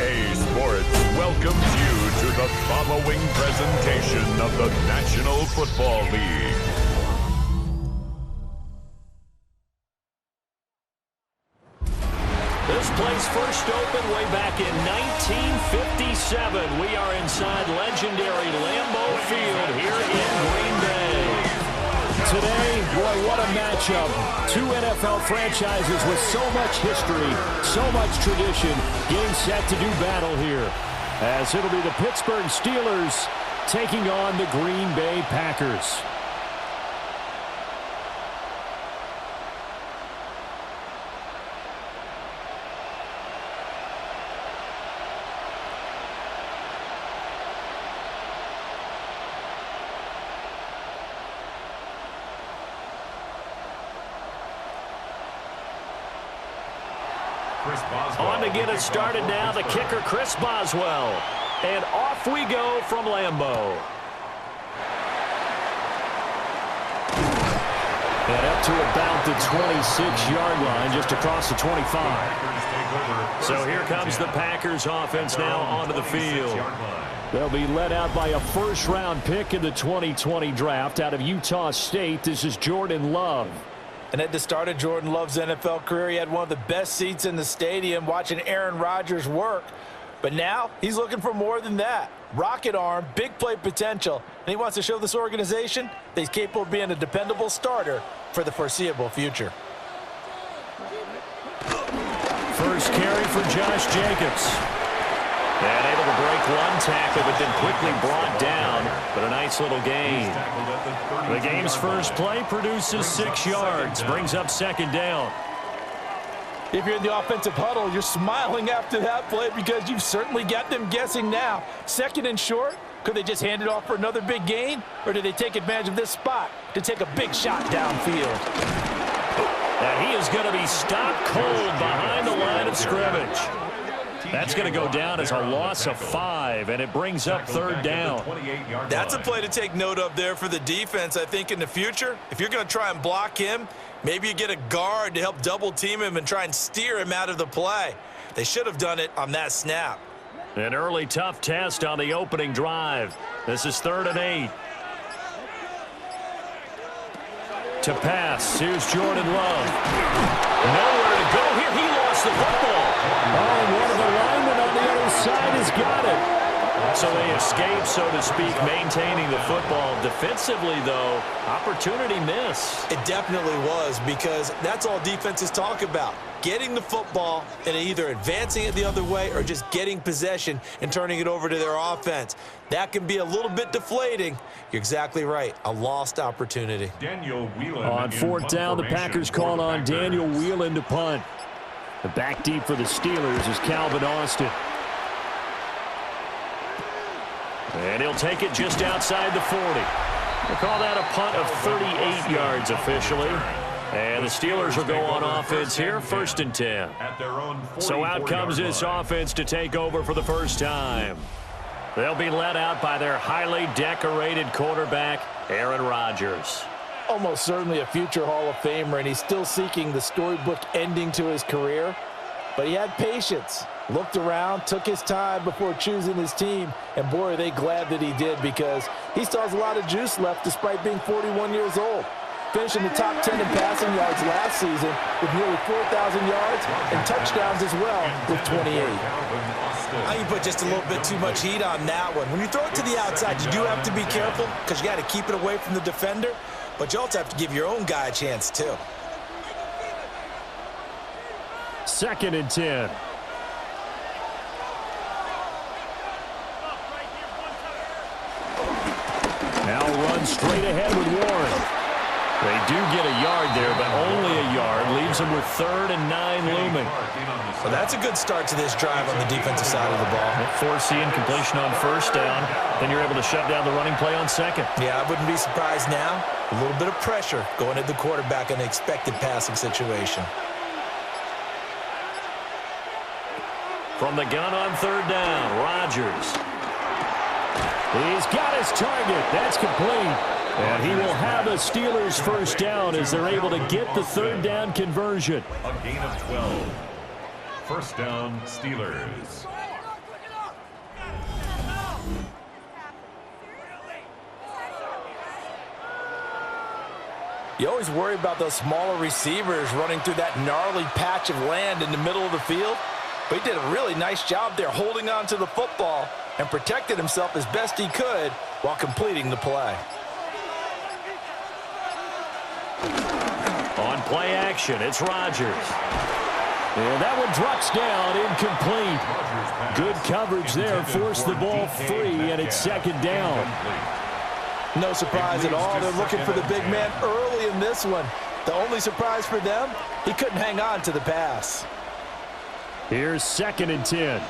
EA Sports welcomes you to the following presentation of the National Football League. This place first opened way back in 1957. We are inside legendary Lambeau Field here in Green Bay. Today, boy, what a matchup. Two NFL franchises with so much history, so much tradition, getting set to do battle here. As it'll be the Pittsburgh Steelers taking on the Green Bay Packers. On to get it started now, the kicker, Chris Boswell. And off we go from Lambeau. And up to about the 26-yard line, just across the 25. So here comes the Packers offense now onto the field. They'll be led out by a first-round pick in the 2020 draft out of Utah State. This is Jordan Love. And at the start of Jordan Love's NFL career, he had one of the best seats in the stadium watching Aaron Rodgers work. But now he's looking for more than that. Rocket arm, big play potential, and he wants to show this organization that he's capable of being a dependable starter for the foreseeable future. First carry for Josh Jacobs. And able to break one tackle, but then quickly brought down. But a nice little gain. The game's first play produces 6 yards. Brings up second down. If you're in the offensive huddle, you're smiling after that play because you've certainly got them guessing now. Second and short, could they just hand it off for another big gain? Or do they take advantage of this spot to take a big shot downfield? And he is going to be stopped cold behind the line of scrimmage. That's going to go down as a loss of 5, and it brings up third down. That's a play to take note of there for the defense, I think, in the future. If you're going to try and block him, maybe you get a guard to help double-team him and try and steer him out of the play. They should have done it on that snap. An early tough test on the opening drive. This is 3rd and 8. To pass, here's Jordan Love. Nowhere to go here. He lost the football. Oh, and one of the linemen on the other side has got it. So they escape, so to speak, maintaining the football. Defensively, though, opportunity miss. It definitely was, because that's all defenses talk about. Getting the football and either advancing it the other way or just getting possession and turning it over to their offense. That can be a little bit deflating. You're exactly right. A lost opportunity. Daniel Whelan on 4th down, the Packers call on Daniel Whelan to punt. The back deep for the Steelers is Calvin Austin. And he'll take it just outside the 40. We'll call that a punt of 38 yards officially. And the Steelers will go on offense here, 1st and 10. So out comes this offense to take over for the first time. They'll be led out by their highly decorated quarterback, Aaron Rodgers. Almost certainly a future Hall of Famer, and he's still seeking the storybook ending to his career. But he had patience, looked around, took his time before choosing his team, and boy, are they glad that he did, because he still has a lot of juice left despite being 41 years old. Finishing the top 10 in passing yards last season with nearly 4,000 yards and touchdowns as well with 28. I think you put just a little bit too much heat on that one. When you throw it to the outside, you do have to be careful because you got to keep it away from the defender, but you also have to give your own guy a chance too. 2nd and 10. Now run straight ahead with Warren. They do get a yard there, but only a yard. Leaves them with 3rd and 9 looming. Well, that's a good start to this drive on the defensive side of the ball. Forcing completion on 1st down. Then you're able to shut down the running play on 2nd. Yeah, I wouldn't be surprised now. A little bit of pressure going at the quarterback in an expected passing situation. From the gun on 3rd down, Rodgers. He's got his target. That's complete. And he will have a Steelers first down as they're able to get the 3rd down conversion. A gain of 12. First down, Steelers. You always worry about those smaller receivers running through that gnarly patch of land in the middle of the field. But he did a really nice job there holding on to the football and protected himself as best he could while completing the play. On play action, it's Rodgers. And that one drops down, incomplete. Good coverage there, forced the ball free, and it's second down. No surprise at all. They're looking for the big man early in this one. The only surprise for them, he couldn't hang on to the pass. Here's 2nd and 10.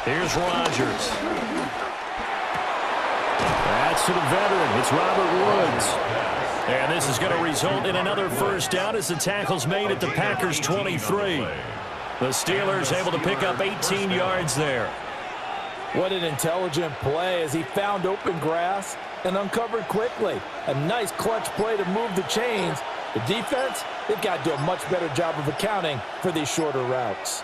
Here's Rodgers. That's to the veteran. It's Robert Woods. And this is going to result in another first down as the tackle's made at the Packers' 23. The Steelers able to pick up 18 yards there. What an intelligent play as he found open grass and uncovered quickly. A nice clutch play to move the chains. The defense, they've got to do a much better job of accounting for these shorter routes.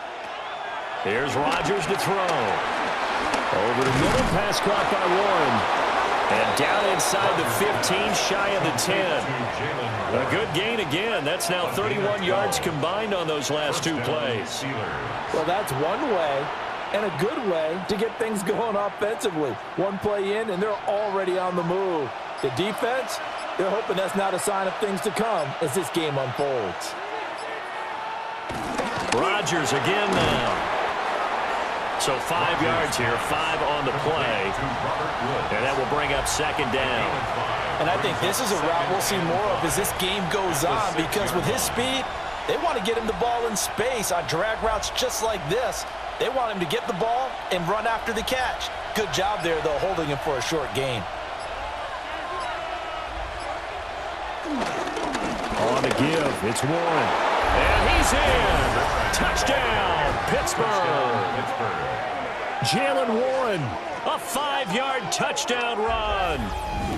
Here's Rodgers to throw. Over the middle, pass caught by Warren. And down inside the 15, shy of the 10. A good gain again. That's now 31 yards combined on those last two plays. Well, that's one way and a good way to get things going offensively. One play in, and they're already on the move. The defense, they're hoping that's not a sign of things to come as this game unfolds. Rodgers again now. So 5 yards here, 5 on the play. And that will bring up second down. And I think this is a route we'll see more of as this game goes on, because with his speed, they want to get him the ball in space on drag routes just like this. They want him to get the ball and run after the catch. Good job there, though, holding him for a short gain. On the give, it's Warren. And he's in. Touchdown, Pittsburgh. Jalen Warren, a 5-yard touchdown run.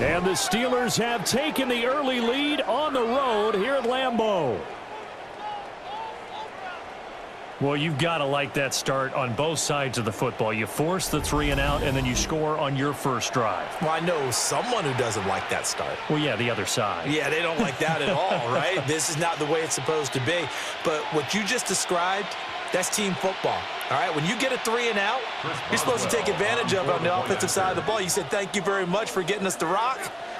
And the Steelers have taken the early lead on the road here at Lambeau. Well, you've got to like that start on both sides of the football. You force the 3 and out, and then you score on your first drive. Well, I know someone who doesn't like that start. Well, yeah, the other side. Yeah, they don't like that at all, right? This is not the way it's supposed to be. But what you just described, that's team football. All right, when you get a 3 and out, you're supposed to take advantage of it on the offensive side of the ball. You said, thank you very much for getting us the rock.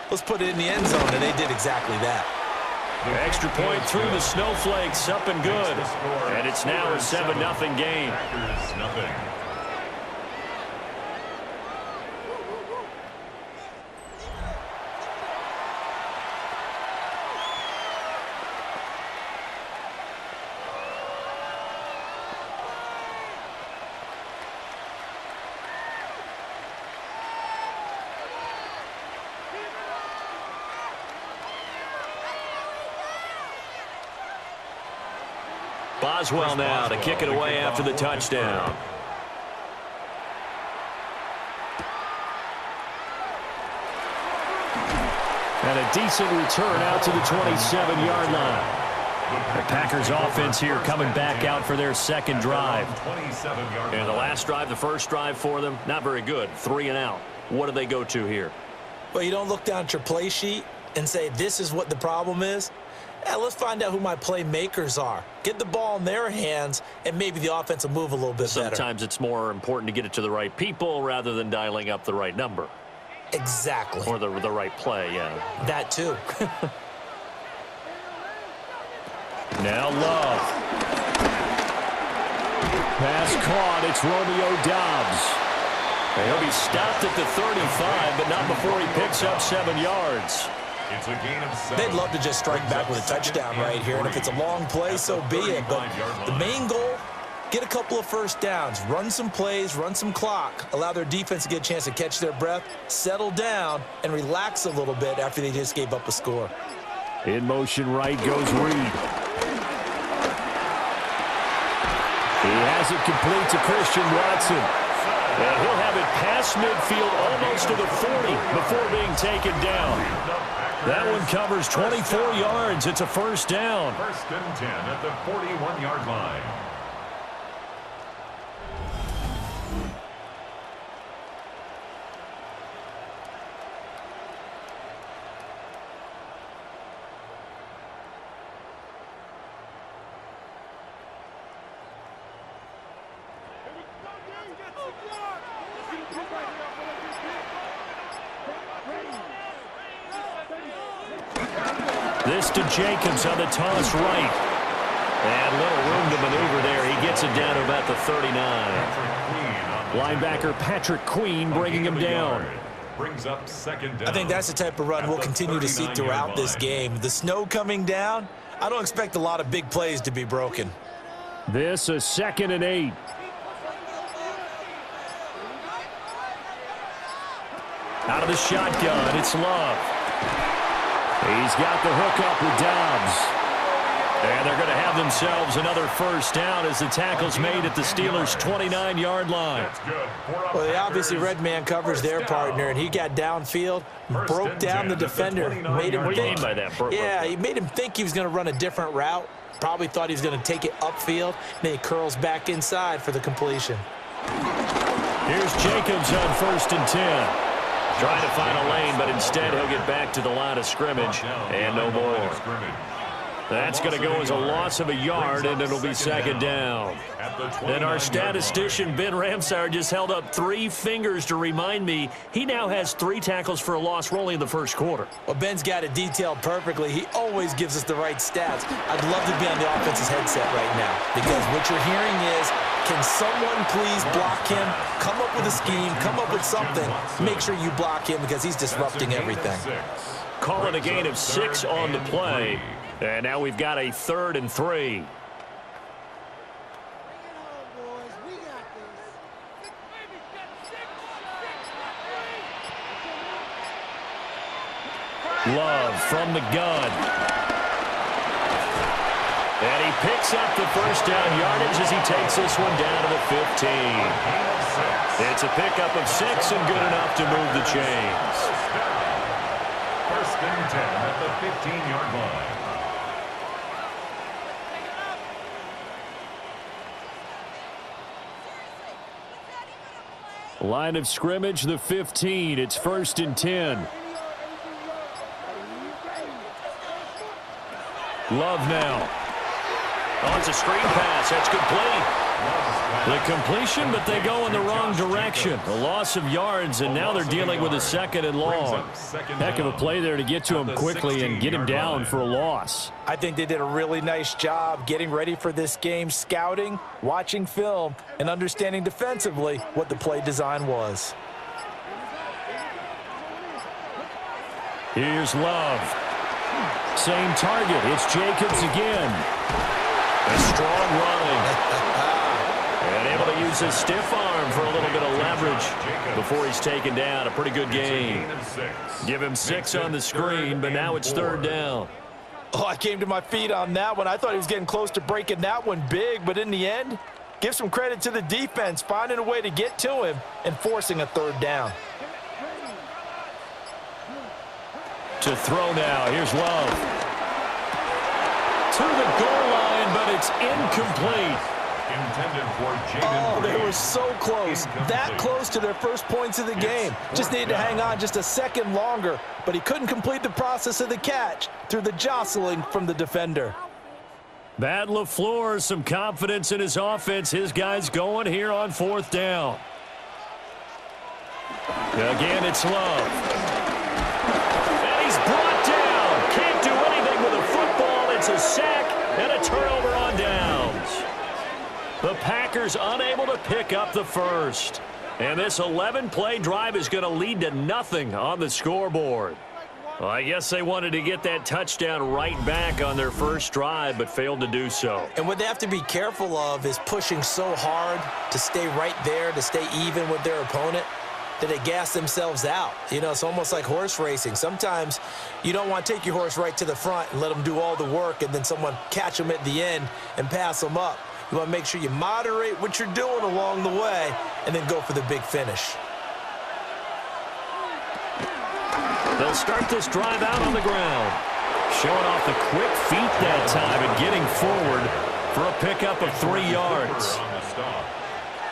Let's put it in the end zone, and they did exactly that. Extra point through the snowflakes, up and good. And it's now a 7-0 game. Boswell now to kick it away after the touchdown. And a decent return out to the 27-yard line. The Packers offense here coming back out for their second drive. And the last drive, the first drive for them, not very good. 3 and out. What do they go to here? Well, you don't look down at your play sheet and say, this is what the problem is. Let's find out who my playmakers are. Get the ball in their hands, and maybe the offense will move a little bit better. Sometimes it's more important to get it to the right people rather than dialing up the right number. Exactly. Or the right play, yeah. That too. Now Love. Pass caught. It's Romeo Doubs. He'll be stopped at the 35, but not before he picks up 7 yards. It's a gain of 7. They'd love to just strike back with a touchdown right here, and if it's a long play, so be it. But the main goal, get a couple of first downs, run some plays, run some clock, allow their defense to get a chance to catch their breath, settle down, and relax a little bit after they just gave up a score. In motion right goes Reed. He has it complete to Christian Watson. And he'll have it past midfield almost to the 40 before being taken down. That one covers 24 yards. It's a first down. First and 10 at the 41-yard line. This to Jacobs on the toss right. And little room to maneuver there. He gets it down to about the 39. Linebacker Patrick Queen bringing him down. Brings up second down. I think that's the type of run we'll continue to see throughout this game. The snow coming down, I don't expect a lot of big plays to be broken. This is 2nd and 8. Out of the shotgun, it's Love. He's got the hook up with Dobbs. And they're going to have themselves another first down as the tackle's made at the Steelers' 29-yard line. Well, they obviously red man covers their partner, and he got downfield, broke down the defender, made him think. What do you mean by that? Yeah, he made him think he was going to run a different route. Probably thought he was going to take it upfield. Then he curls back inside for the completion. Here's Jacobs on 1st and 10. Trying to find a lane, but instead he'll get back to the line of scrimmage and no more. That's going to go as a loss of a yard, and it'll be 2nd down. And our statistician, Ben Ramsey, just held up 3 fingers to remind me he now has 3 tackles for a loss. We're only in the first quarter. Well, Ben's got it detailed perfectly. He always gives us the right stats. I'd love to be on the offense's headset right now, because what you're hearing is, can someone please block him? Come up with a scheme. Come up with something. Make sure you block him because he's disrupting everything. Call it a gain of 6 on the play. And now we've got a 3rd and 3. Love from the gun. And he picks up the first down yardage as he takes this one down to the 15. It's a pickup of 6 and good enough to move the chains. 1st and 10 at the 15-yard line. Line of scrimmage, the 15. It's 1st and 10. Love now. Oh, it's a screen pass. That's complete. The completion, but they go in the wrong direction. A loss of yards, and now they're dealing with a 2nd and long. Heck of a play there to get to him quickly and get him down for a loss. I think they did a really nice job getting ready for this game, scouting, watching film, and understanding defensively what the play design was. Here's Love. Same target. It's Jacobs again. A strong running. And able to use his stiff arm for a little bit of leverage before he's taken down. A pretty good game. Give him 6 on the screen, but now it's 3rd down. Oh, I came to my feet on that one. I thought he was getting close to breaking that one big, but in the end, give some credit to the defense, finding a way to get to him and forcing a 3rd down. To throw now. Here's Love. To the goal line, but it's incomplete. Oh, they were so close. That close to their first points of the game. Just needed to hang on just a second longer, but he couldn't complete the process of the catch through the jostling from the defender. Matt LaFleur, some confidence in his offense. His guys going here on 4th down. Again, it's Love. And he's brought down. Can't do anything with a football. It's a sack and a turnover on downs. The Packers unable to pick up the first. And this 11-play drive is going to lead to nothing on the scoreboard. Well, I guess they wanted to get that touchdown right back on their first drive, but failed to do so. And what they have to be careful of is pushing so hard to stay right there, to stay even with their opponent, that they gas themselves out. You know, it's almost like horse racing. Sometimes you don't want to take your horse right to the front and let them do all the work and then someone catch them at the end and pass them up. You want to make sure you moderate what you're doing along the way and then go for the big finish. They'll start this drive out on the ground. Showing off the quick feet that time and getting forward for a pickup of 3 yards.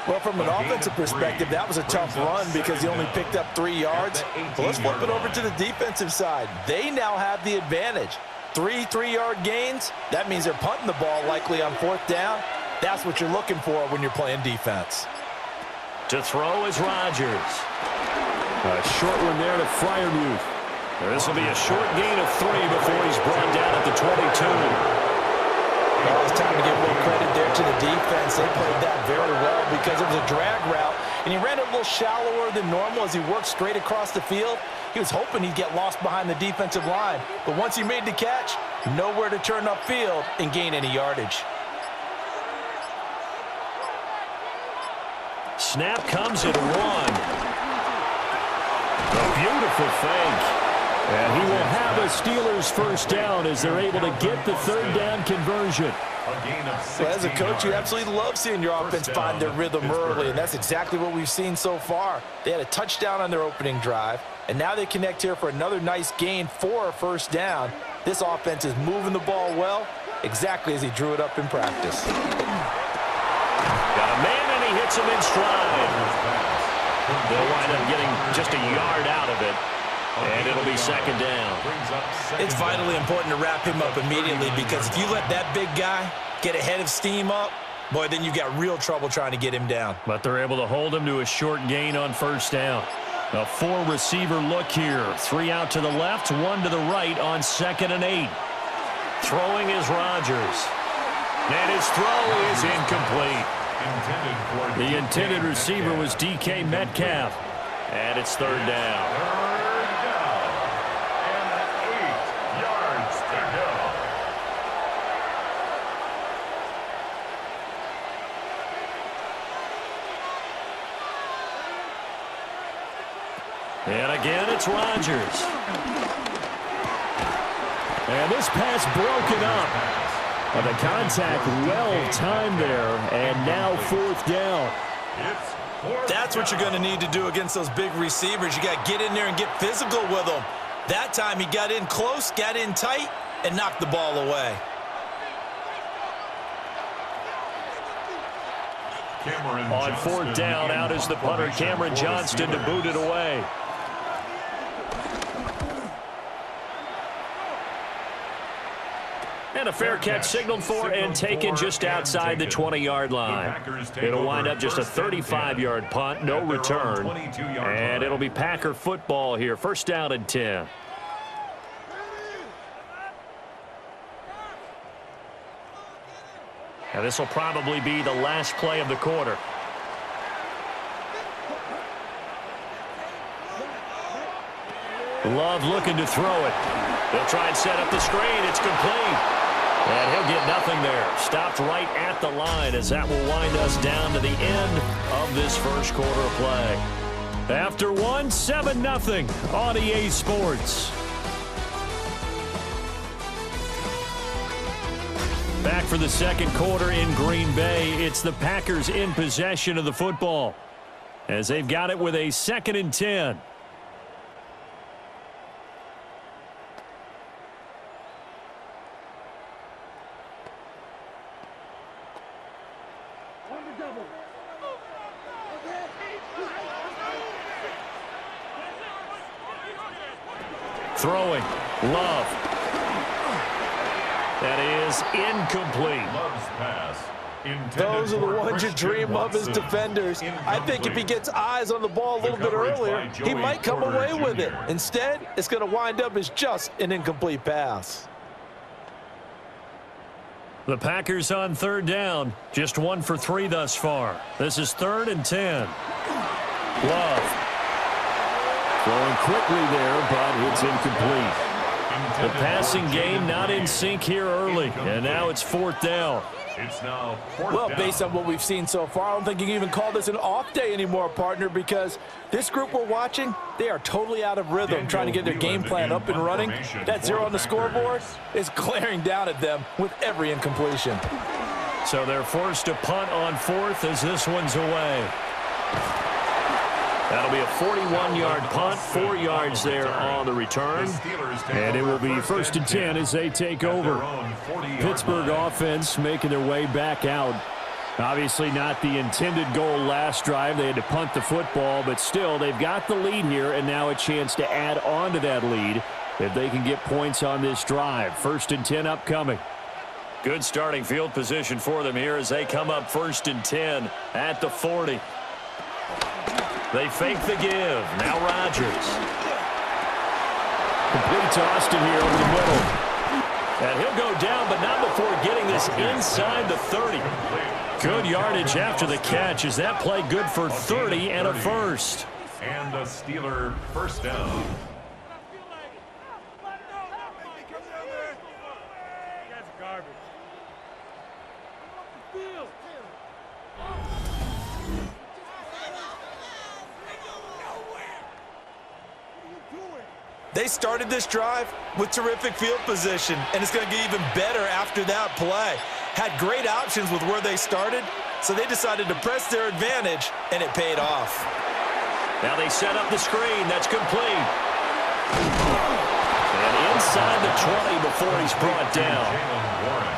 Well, from an offensive perspective, that was a tough run because he only picked up 3 yards. Well, let's flip it over to the defensive side. They now have the advantage. 3 3-yard gains. That means they're punting the ball likely on 4th down. That's what you're looking for when you're playing defense. To throw is Rodgers. A short one there to Freiermuth. This will be a short gain of 3 before he's brought down going to give a little credit there to the defense. They played that very well because it was a drag route, and he ran it a little shallower than normal as he worked straight across the field. He was hoping he'd get lost behind the defensive line, but once he made the catch, nowhere to turn upfield and gain any yardage. Snap comes at 1. A beautiful fake. And he will have a Steelers first down as they're able to get the third down conversion. Well, as a coach, you absolutely love seeing your offense find their rhythm early, and that's exactly what we've seen so far. They had a touchdown on their opening drive, and now they connect here for another nice gain for a first down. This offense is moving the ball well, exactly as he drew it up in practice. Got a man, and he hits him in stride. They'll wind up getting just a yard out of it. And it'll be second down. It's vitally important to wrap him up immediately because if you let that big guy get ahead of steam up, boy, then you've got real trouble trying to get him down. But they're able to hold him to a short gain on first down. A 4-receiver look here. 3 out to the left, 1 to the right on 2nd and 8. Throwing is Rodgers. And his throw is incomplete. The intended receiver was DK Metcalf. And it's third down. And again, it's Rodgers. And this pass broken up. But the contact well-timed there, and now 4th down. That's what you're going to need to do against those big receivers. You got to get in there and get physical with them. That time he got in close, got in tight, and knocked the ball away. On 4th down, out is the punter, Cameron Johnston, to boot it away. And a fair catch signaled for and taken just outside the 20-yard line. It'll wind up just a 35-yard punt, no return. And it'll be Packer football here. First down and 10. And this will probably be the last play of the quarter. Love looking to throw it. They'll try and set up the screen. It's complete. And he'll get nothing there. Stopped right at the line as that will wind us down to the end of this first quarter of play. After 1, 7-0 on EA Sports. Back for the second quarter in Green Bay. It's the Packers in possession of the football as they've got it with a 2nd and 10. Throwing. Love. That is incomplete. Those are the ones you dream of as defenders. I think if he gets eyes on the ball a little bit earlier, he might come away with it. Instead, it's going to wind up as just an incomplete pass. The Packers on 3rd down. Just 1 for 3 thus far. This is 3rd and 10. Love. Throwing quickly there, but it's incomplete. The passing game not in sync here early, and now it's 4th down. Well, based on what we've seen so far, I don't think you can even call this an off day anymore, partner, because this group we're watching, they are totally out of rhythm, trying to get their game plan up and running. That 0 on the scoreboard is glaring down at them with every incompletion. So they're forced to punt on 4th as this one's away. That'll be a 41-yard punt, 4 yards there on the return. And it will be 1st and 10 as they take over. Pittsburgh offense making their way back out. Obviously not the intended goal last drive. They had to punt the football, but still they've got the lead here and now a chance to add on to that lead if they can get points on this drive. 1st and 10 upcoming. Good starting field position for them here as they come up 1st and 10 at the 40. They fake the give. Now Rodgers. Complete to Austin here over the middle. And he'll go down, but not before getting this is inside the 30. Good yardage after the catch. Is that play good for 30 and a first? And a Steeler first down. They started this drive with terrific field position, and it's going to get even better after that play. Had great options with where they started, so they decided to press their advantage, and it paid off. Now they set up the screen. That's complete. And inside the 20 before he's brought down.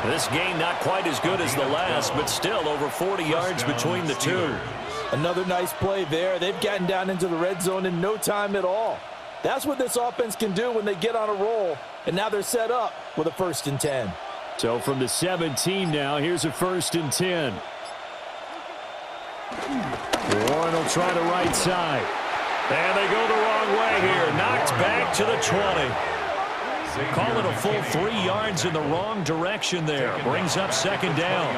This game not quite as good as the last, but still over 40 yards between the two. Another nice play there. They've gotten down into the red zone in no time at all. That's what this offense can do when they get on a roll, and now they're set up with a 1st and 10. So from the 17 now, here's a 1st and 10. Warren will try the right side. And they go the wrong way here. Knocked back to the 20. Call it a full 3 yards in the wrong direction there. Brings up 2nd down.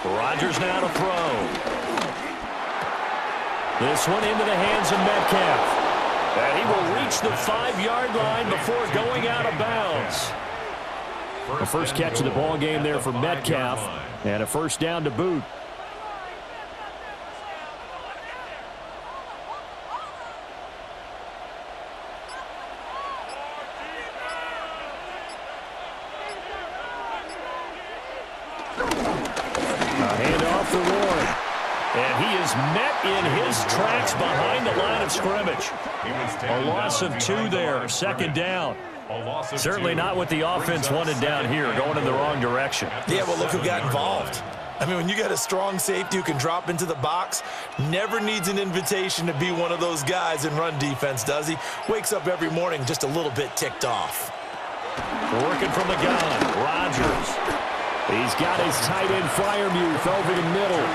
Rodgers now to throw. This one into the hands of Metcalf. And he will reach the 5-yard line before going out of bounds. The first catch of the ball game there for Metcalf. And a 1st down to boot. Handoff for Warren. And he is met in his tracks behind the line of scrimmage. A loss of 2 there, 2nd down. Certainly not what the offense wanted down here, going in the wrong direction. Yeah, well, look who got involved. I mean, when you got a strong safety who can drop into the box, never needs an invitation to be one of those guys in run defense, does he? Wakes up every morning just a little bit ticked off. Working from the gun, Rodgers. He's got his tight end Freiermuth over the middle.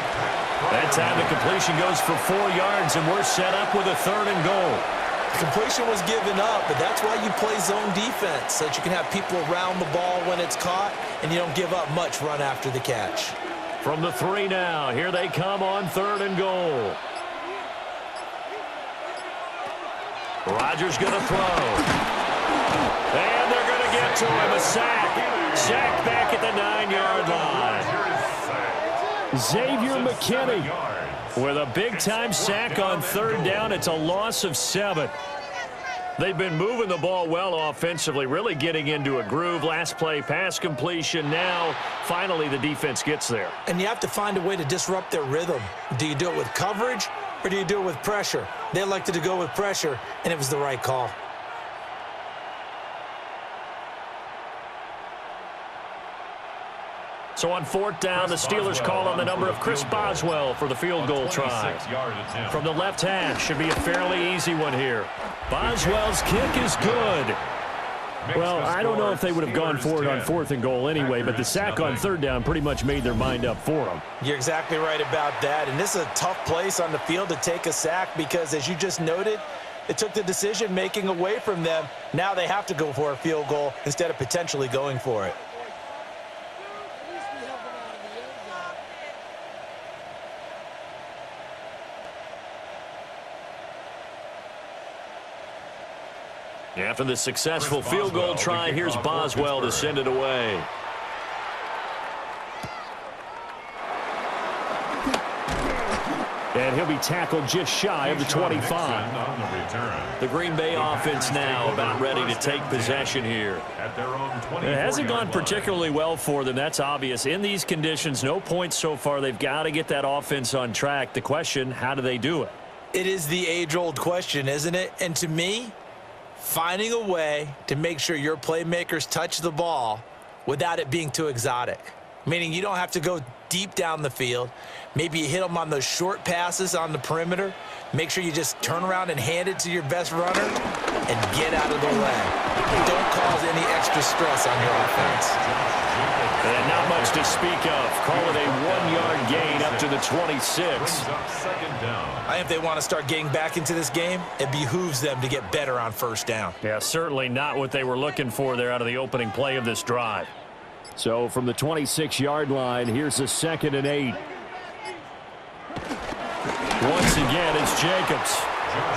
That time the completion goes for 4 yards, and we're set up with a 3rd and goal. The completion was given up, but that's why you play zone defense, so that you can have people around the ball when it's caught, and you don't give up much run after the catch. From the 3 now, here they come on 3rd and goal. Rodgers going to throw. And they're going to get to him, a sack. Sack back at the 9-yard line. Xavier McKinney with a big-time sack on 3rd down. It's a loss of 7. They've been moving the ball well offensively, really getting into a groove. Last play, pass completion. Now, finally, the defense gets there. And you have to find a way to disrupt their rhythm. Do you do it with coverage, or do you do it with pressure? They elected to go with pressure, and it was the right call. So on 4th down, the Steelers call on the number of Chris Boswell for the field goal try. From the left hash, should be a fairly easy one here. Boswell's kick is good. Well, I don't know if they would have gone for it on 4th and goal anyway, but the sack on 3rd down pretty much made their mind up for them. You're exactly right about that, and this is a tough place on the field to take a sack because, as you just noted, it took the decision-making away from them. Now they have to go for a field goal instead of potentially going for it. After the successful field goal try, here's Boswell to send it away. And he'll be tackled just shy of the 25. The Green Bay offense now about ready to take possession here. It hasn't gone particularly well for them, that's obvious. In these conditions, no points so far. They've got to get that offense on track. The question, how do they do it? It is the age-old question, isn't it? And to me, finding a way to make sure your playmakers touch the ball without it being too exotic. Meaning you don't have to go deep down the field. Maybe you hit them on those short passes on the perimeter. Make sure you just turn around and hand it to your best runner and get out of the way. Don't cause any extra stress on your offense. And not much to speak of. Call it a 1-yard gain up to the the 26. I think if they want to start getting back into this game, it behooves them to get better on first down. Yeah, certainly not what they were looking for there out of the opening play of this drive. So from the 26-yard line, here's a 2nd and 8. Once again, it's Jacobs.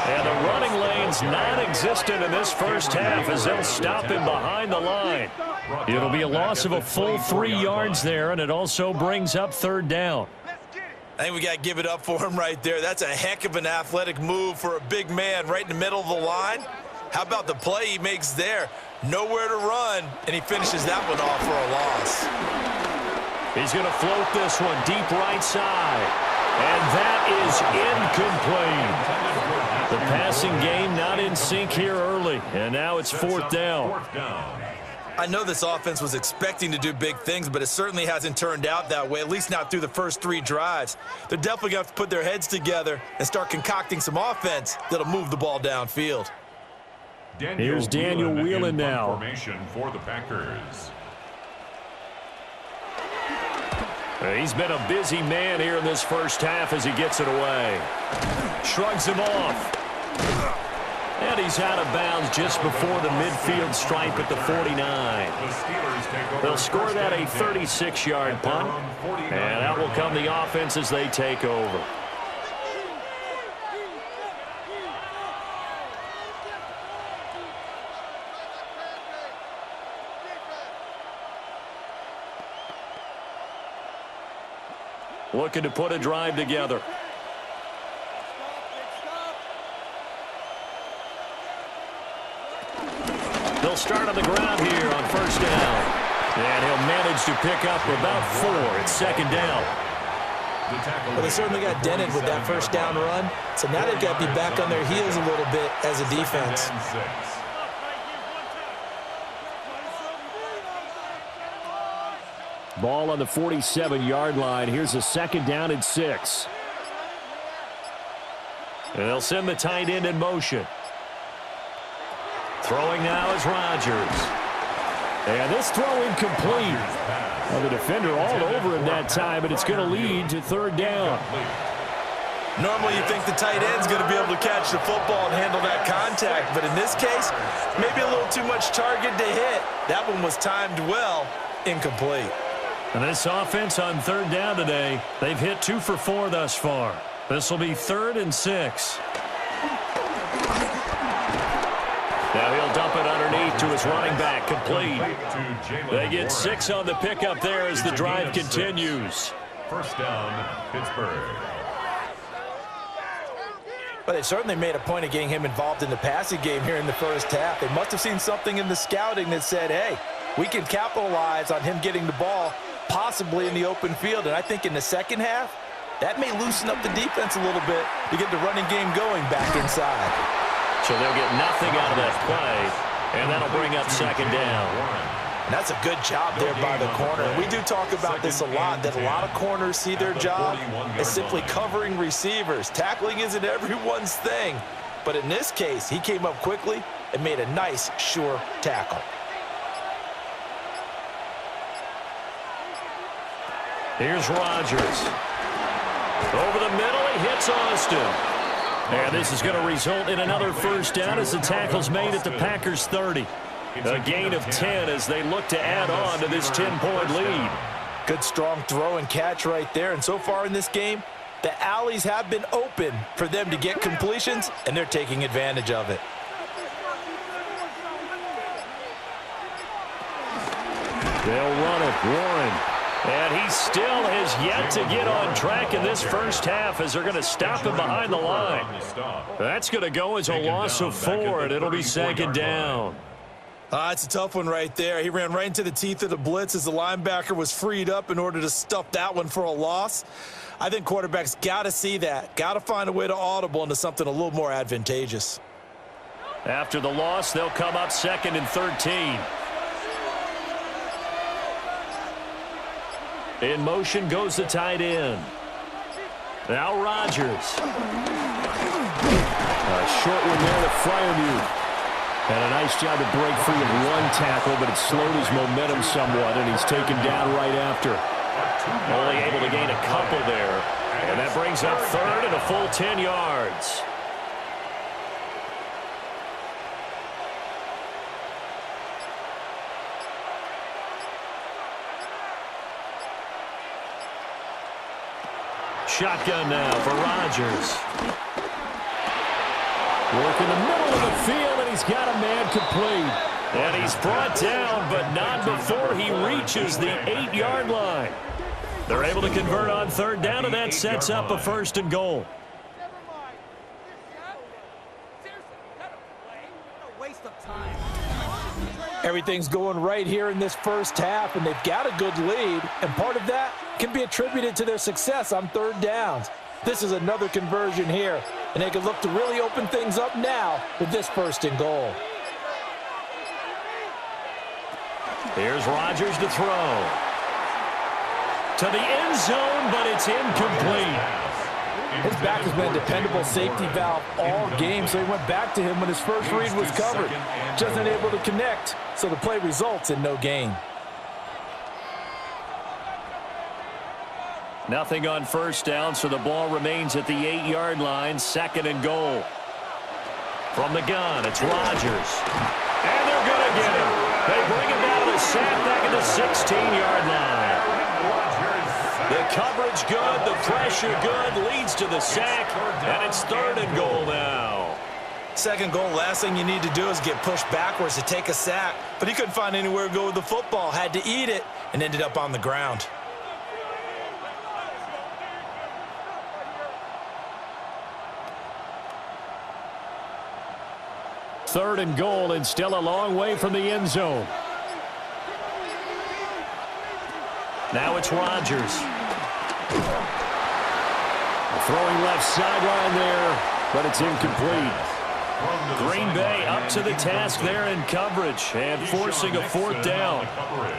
And the running lane's non-existent in this first half as they'll stop him behind the line. It'll be a loss of a full 3 yards there, and it also brings up 3rd down. I think we got to give it up for him right there. That's a heck of an athletic move for a big man right in the middle of the line. How about the play he makes there? Nowhere to run, and he finishes that one off for a loss. He's going to float this one deep right side. And that is incomplete. The passing game not in sync here early, and now it's 4th down. I know this offense was expecting to do big things, but it certainly hasn't turned out that way, at least not through the first 3 drives. They're definitely going to have to put their heads together and start concocting some offense that'll move the ball downfield. Here's Daniel Whelan now. Formation for the Packers. He's been a busy man here in this first half as he gets it away. Shrugs him off. And he's out of bounds just before the midfield stripe at the 49. They'll score that a 36-yard punt. And out will come the offense as they take over. Looking to put a drive together. They'll start on the ground here on first down. And he'll manage to pick up about 4. It's 2nd down. Well, they certainly got dented with that first down run. So now they've got to be back on their heels a little bit as a defense. Ball on the 47-yard line. Here's a 2nd down and 6. And they'll send the tight end in motion. Throwing now is Rodgers. And this throw incomplete. Well, the defender all over him that time, but it's going to lead to 3rd down. Normally you think the tight end's going to be able to catch the football and handle that contact, but in this case, maybe a little too much target to hit. That one was timed well, incomplete. And this offense on 3rd down today, they've hit 2 for 4 thus far. This will be 3rd and 6. Now he'll dump it underneath to his running back, complete. They get 6 on the pickup there as the drive continues. First down, Pittsburgh. But they certainly made a point of getting him involved in the passing game here in the first half. They must have seen something in the scouting that said, hey, we can capitalize on him getting the ball possibly in the open field. And I think in the second half, that may loosen up the defense a little bit to get the running game going back inside. So they'll get nothing out of that play, and that'll bring up 2nd down. And that's a good job there by the corner. And we do talk about this a lot, that a lot of corners see their job as simply covering receivers. Tackling isn't everyone's thing. But in this case, he came up quickly and made a nice, sure tackle. Here's Rodgers. Over the middle, he hits Austin. And this is going to result in another first down as the tackle's made at the Packers' 30. A gain of 10 as they look to add on to this 10-point lead. Good strong throw and catch right there. And so far in this game, the alleys have been open for them to get completions, and they're taking advantage of it. They'll run it, Warren. And he still has yet to get on track in this first half as they're going to stop him behind the line. That's going to go as a loss of 4, and it'll be 2nd down. It's a tough one right there. He ran right into the teeth of the blitz as the linebacker was freed up in order to stuff that one for a loss. I think quarterbacks got to see that. Got to find a way to audible into something a little more advantageous. After the loss, they'll come up 2nd and 13. In motion goes the tight end. Now Rodgers. A short one there to Freiermuth. And a nice job to break free of one tackle, but it slowed his momentum somewhat, and he's taken down right after. Only able to gain a couple there. And that brings up third and a full 10 yards. Shotgun now for Rodgers. Work in the middle of the field, and he's got a man complete. And he's brought down, but not before he reaches the 8-yard line. They're able to convert on third down, and that sets up a 1st and goal. Everything's going right here in this first half, and they've got a good lead, and part of that can be attributed to their success on third downs. This is another conversion here, and they can look to really open things up now with this 1st and goal. Here's Rodgers to throw. To the end zone, but it's incomplete. His back has been a dependable safety valve all game, so he went back to him when his first read was covered. Just unable to connect, so the play results in no gain. Nothing on first down, so the ball remains at the 8-yard line, 2nd and goal. From the gun, it's Rodgers. And they're going to get him. They bring him down to the sack back at the 16-yard line. The coverage good, the pressure good, leads to the sack, and it's 3rd and goal now. 2nd goal, last thing you need to do is get pushed backwards to take a sack, but he couldn't find anywhere to go with the football, had to eat it, and ended up on the ground. Third and goal, and still a long way from the end zone. Now it's Rodgers. Throwing left sideline there, but it's incomplete. Green Bay up to the task there in coverage and forcing a 4th down.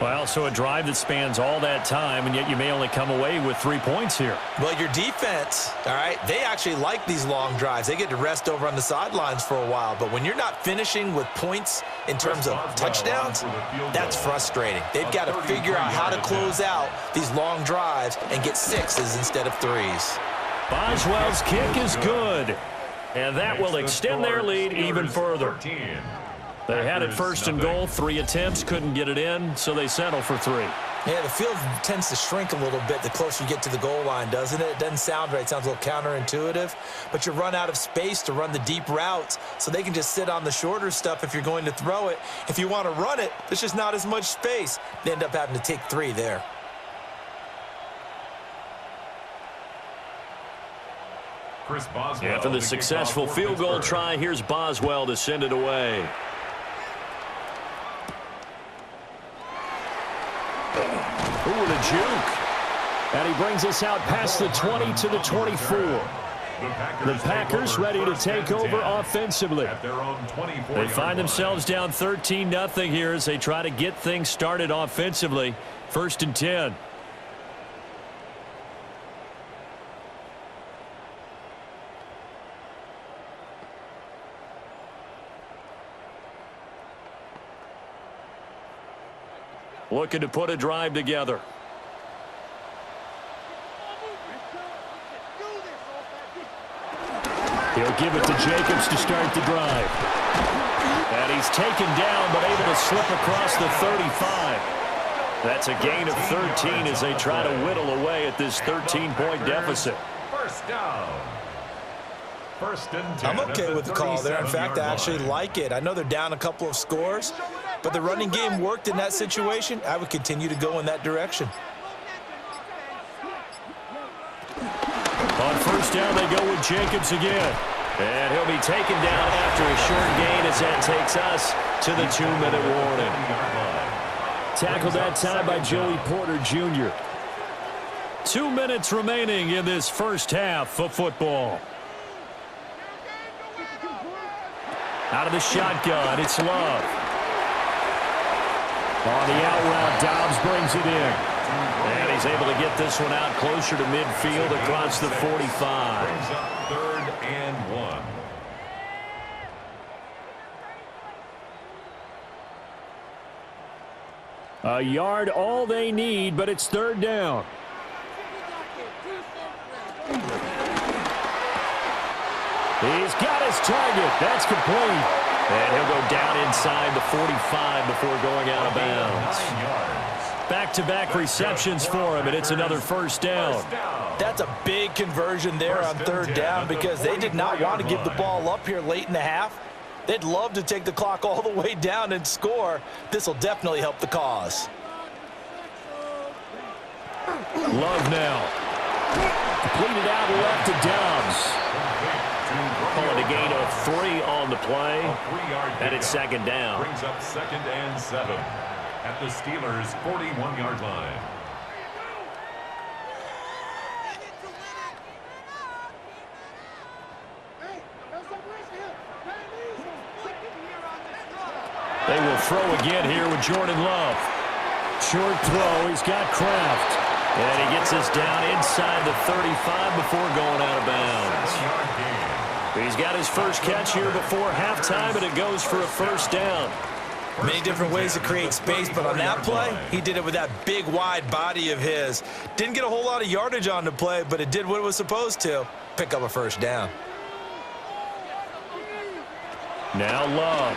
Well, so a drive that spans all that time, and yet you may only come away with 3 points here. Well, your defense, all right, they actually like these long drives. They get to rest over on the sidelines for a while, but when you're not finishing with points in terms of touchdowns, that's frustrating. They've got to figure out how to close out these long drives and get 6s instead of 3s. Boswell's kick is good. And that will extend their lead even further. They had it 1st and goal, 3 attempts, couldn't get it in, so they settle for 3. Yeah, the field tends to shrink a little bit the closer you get to the goal line, doesn't it? It doesn't sound right. It sounds a little counterintuitive. But you run out of space to run the deep routes, so they can just sit on the shorter stuff if you're going to throw it. If you want to run it, there's just not as much space. They end up having to take 3 there. After the successful field goal try, here's Boswell to send it away. Ooh, the juke. And he brings us out past the 20 to the 24. The Packers ready to take over offensively. They find themselves down 13-0 here as they try to get things started offensively. 1st and 10. Looking to put a drive together. He'll give it to Jacobs to start the drive. And he's taken down, but able to slip across the 35. That's a gain of 13 as they try to whittle away at this 13-point deficit. 1st down. 1st and 10. I'm okay with the call there. In fact, I actually like it. I know they're down a couple of scores, but the running game worked in that situation. I would continue to go in that direction. On 1st down, they go with Jacobs again. And he'll be taken down after a short gain as that takes us to the 2-minute warning. Tackled that time by Joey Porter Jr. 2 minutes remaining in this first half of football. Out of the shotgun, it's Love. On the out route, Dobbs brings it in. And he's able to get this one out closer to midfield across the 45. 3rd and 1. A yard all they need, but it's 3rd down. He's got his target. That's complete. And he'll go down inside the 45 before going out of bounds. Back-to-back receptions for him, and it's another first down. That's a big conversion there on third down because they did not want to give the ball up here late in the half. They'd love to take the clock all the way down and score. This will definitely help the cause. Love now. Completed out left to Dobbs. Calling a gain of 3 on the play. And it's second down. Brings up 2nd and 7 at the Steelers' 41-yard line. They will throw again here with Jordan Love. Short throw. He's got Kraft. And he gets this down inside the 35 before going out of bounds. He's got his first catch here before halftime, and it goes for a first down. Many different ways to create space, but on that play, he did it with that big, wide body of his. Didn't get a whole lot of yardage on the play, but it did what it was supposed to. Pick up a first down. Now Love.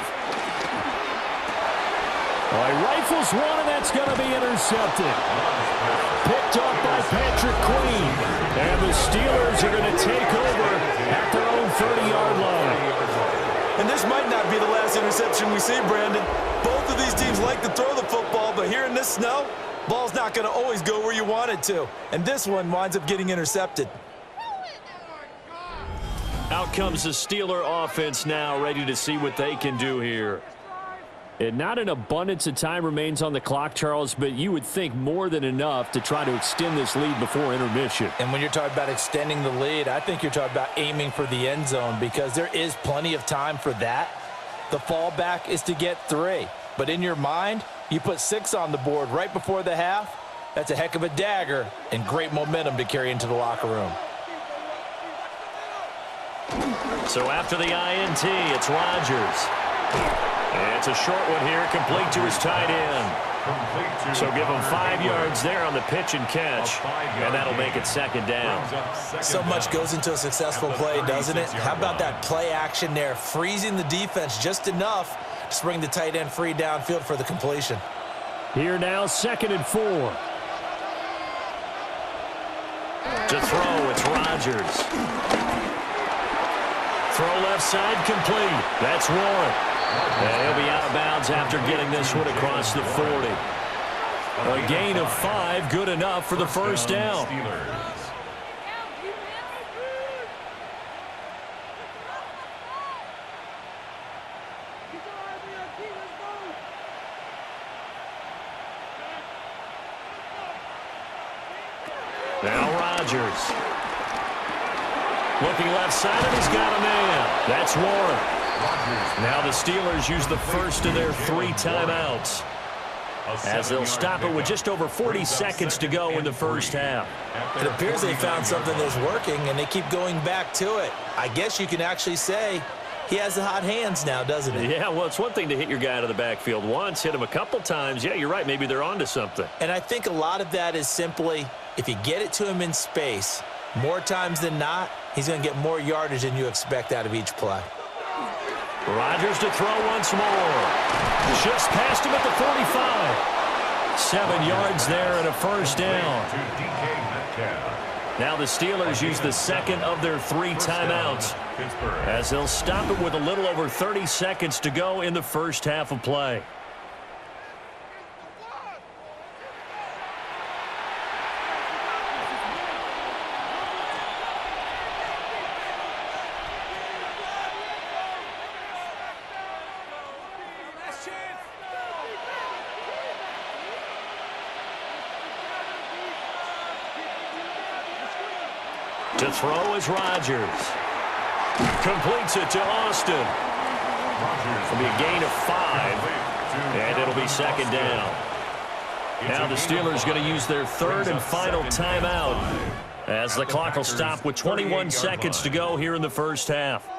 Well, he rifles one, and that's going to be intercepted. Picked up by Patrick Queen. And the Steelers are going to take over at their own 30-yard line. And this might not be the last interception we see, Brandon. Both of these teams like to throw the football, but here in this snow, ball's not going to always go where you want it to. And this one winds up getting intercepted. Out comes the Steeler offense now, ready to see what they can do here. And not an abundance of time remains on the clock, Charles, but you would think more than enough to try to extend this lead before intermission. And when you're talking about extending the lead, I think you're talking about aiming for the end zone because there is plenty of time for that. The fallback is to get 3. But in your mind, you put 6 on the board right before the half. That's a heck of a dagger and great momentum to carry into the locker room. So after the INT, it's Rodgers. It's a short one here, complete to his tight end. So give him 5 yards there on the pitch and catch, and that'll make it second down. So much goes into a successful play, doesn't it? How about that play action there, freezing the defense just enough to bring the tight end free downfield for the completion. Here now, 2nd and 4. To throw, it's Rodgers. Throw left side, complete. That's Warren. And he'll be out of bounds after getting this one across the 40. A gain of 5, good enough for the first down. Now Rodgers. Looking left side, and he's got a man. That's Warren. Now the Steelers use the first of their 3 timeouts as they'll stop it with just over 40 seconds to go in the first half. It appears they found something that's working, and they keep going back to it. I guess you can actually say he has the hot hands now, doesn't he? Yeah, well, it's one thing to hit your guy out of the backfield once, hit him a couple times. Yeah, you're right. Maybe they're onto something. And I think a lot of that is simply if you get it to him in space, more times than not, he's going to get more yardage than you expect out of each play. Rodgers to throw once more. Just past him at the 45. 7 yards there and a first down. Now the Steelers use the second of their 3 timeouts as they'll stop it with a little over 30 seconds to go in the first half of play. To throw is Rodgers. Completes it to Austin. It'll be a gain of 5, and it'll be second down. Now the Steelers going to use their 3rd and final timeout as the clock will stop with 21 seconds to go here in the first half.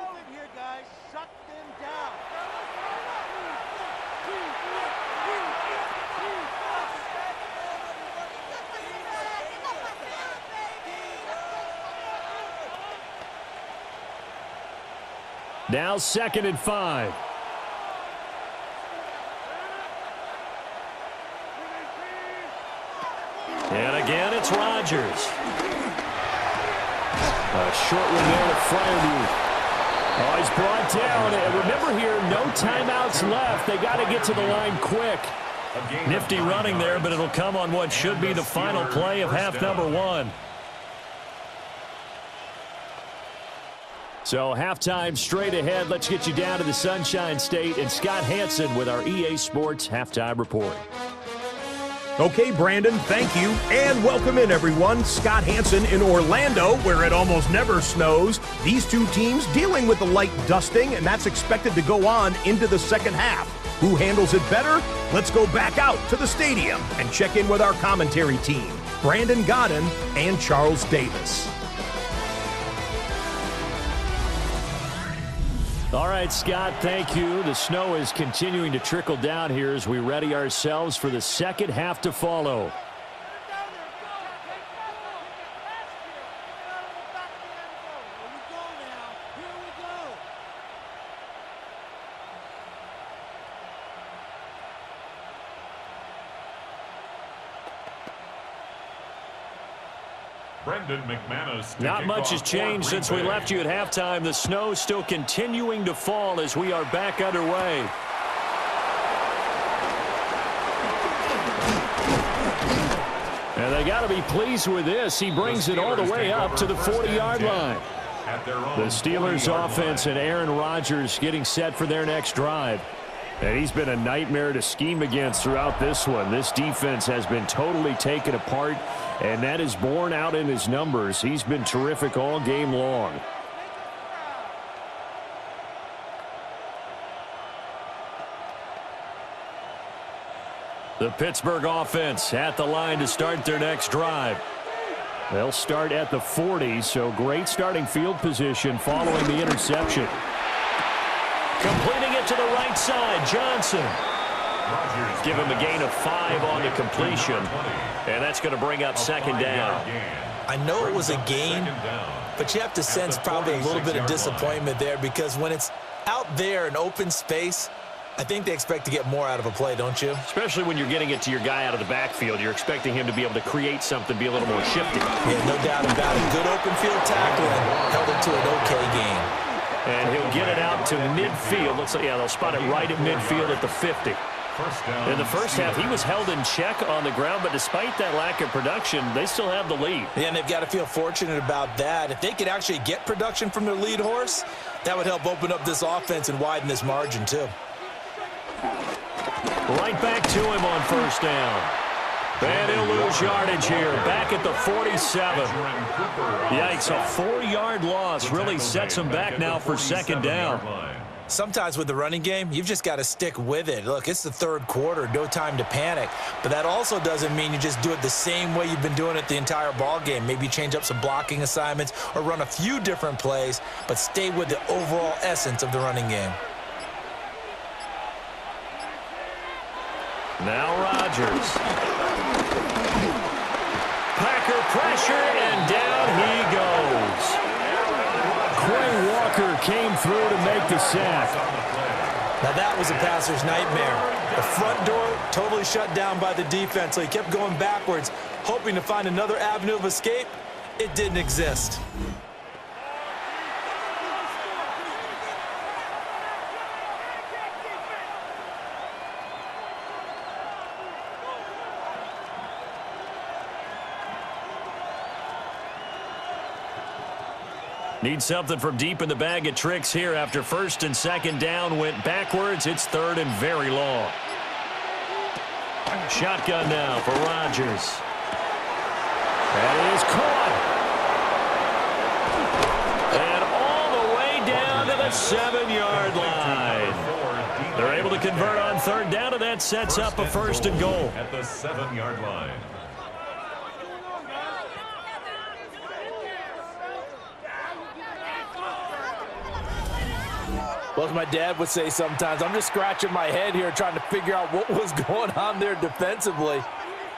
Now 2nd and 5. And again, it's Rodgers. A short one there to Freiermuth. Oh, he's brought down. And remember here, no timeouts left. They got to get to the line quick. Nifty running there, but it'll come on what should be the final play of half number 1. So halftime straight ahead. Let's get you down to the Sunshine State and Scott Hansen with our EA Sports halftime report. Okay, Brandon, thank you, and welcome in, everyone. Scott Hansen in Orlando, where it almost never snows. These two teams dealing with the light dusting, and that's expected to go on into the second half. Who handles it better? Let's go back out to the stadium and check in with our commentary team, Brandon Godden and Charles Davis. All right, Scott, thank you. The snow is continuing to trickle down here as we ready ourselves for the second half to follow. Not much has changed since we left you at halftime. The snow still continuing to fall as we are back underway. And they got to be pleased with this. He brings it all the way up to the 40-yard line. The Steelers offense and Aaron Rodgers getting set for their next drive. And he's been a nightmare to scheme against throughout this one. This defense has been totally taken apart, and that is borne out in his numbers. He's been terrific all game long. The Pittsburgh offense at the line to start their next drive. They'll start at the 40, so great starting field position following the interception. Completing it to the right side, Johnson. Give him a gain of 5 on the completion, and that's going to bring up second down. I know it was a gain, but you have to sense probably a little bit of disappointment there because when it's out there in open space, I think they expect to get more out of a play, don't you? Especially when you're getting it to your guy out of the backfield. You're expecting him to be able to create something, be a little more shifty. Yeah, no doubt about it. Good open field tackle and held it to an okay game. And he'll get it out to midfield. Looks like, yeah, they'll spot it right at midfield at the 50. In the first half, he was held in check on the ground, but despite that lack of production, they still have the lead. Yeah, and they've got to feel fortunate about that. If they could actually get production from their lead horse, that would help open up this offense and widen this margin, too. Right back to him on first down. And he'll lose yardage here. Back at the 47. Yikes, a 4-yard loss really sets him back now for second down. Sometimes with the running game, you've just got to stick with it. Look, it's the third quarter, no time to panic. But that also doesn't mean you just do it the same way you've been doing it the entire ball game. Maybe change up some blocking assignments or run a few different plays, but stay with the overall essence of the running game. Now Rodgers. Packer pressure, and down he goes. Quay Walker came through to make the sack. Now that was a passer's nightmare. The front door totally shut down by the defense, so he kept going backwards, hoping to find another avenue of escape. It didn't exist. Need something from deep in the bag of tricks here after first and second down went backwards. It's third and very long. Shotgun now for Rodgers. That is caught. And all the way down to the 7-yard line. They're able to convert on third down, and that sets up a first and goal. At the 7-yard line. Well, as my dad would say sometimes, I'm just scratching my head here trying to figure out what was going on there defensively.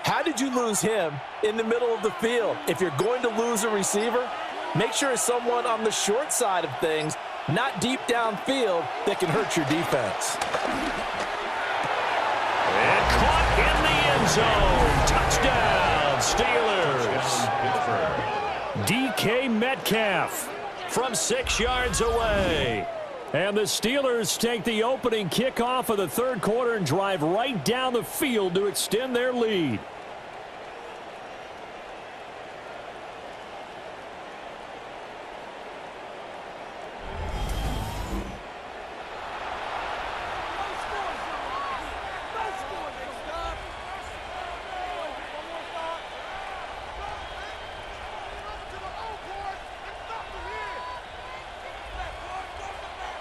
How did you lose him in the middle of the field? If you're going to lose a receiver, make sure it's someone on the short side of things not deep downfield, that can hurt your defense. And caught in the end zone. Touchdown, Steelers. DK Metcalf from 6 yards away. And the Steelers take the opening kickoff of the third quarter and drive right down the field to extend their lead.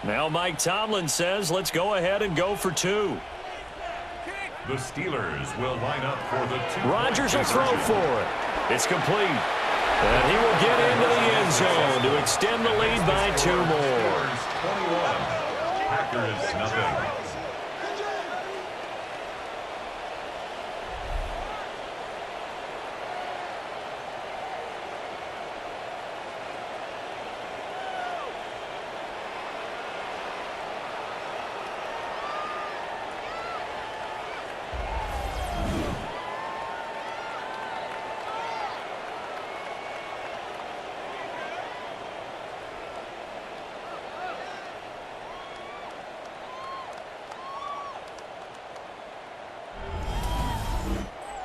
Now Mike Tomlin says, let's go ahead and go for two. The Steelers will line up for the two. Rodgers will throw for it. It's complete. And he will get into the end zone to extend the lead by 2 more. 21. Packers nothing.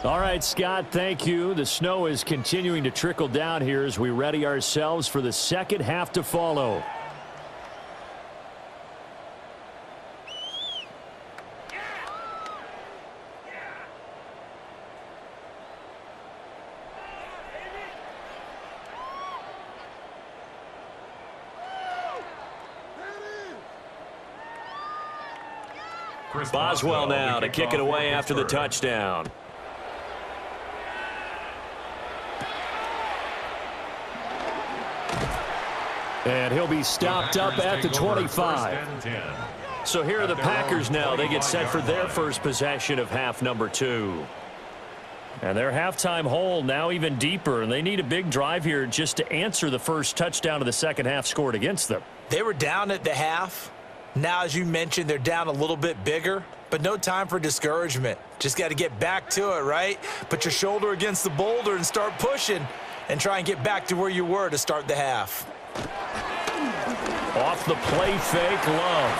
All right, Scott, thank you. The snow is continuing to trickle down here as we ready ourselves for the second half to follow. Boswell now to kick it away after the touchdown. And he'll be stopped up at the 25. So here are the Packers now. They get set for their first possession of half number 2. And their halftime hole now even deeper, and they need a big drive here just to answer the first touchdown of the second half scored against them. They were down at the half. Now, as you mentioned, they're down a little bit bigger, but no time for discouragement. Just got to get back to it, right? Put your shoulder against the boulder and start pushing and try and get back to where you were to start the half. Off the play fake, Love.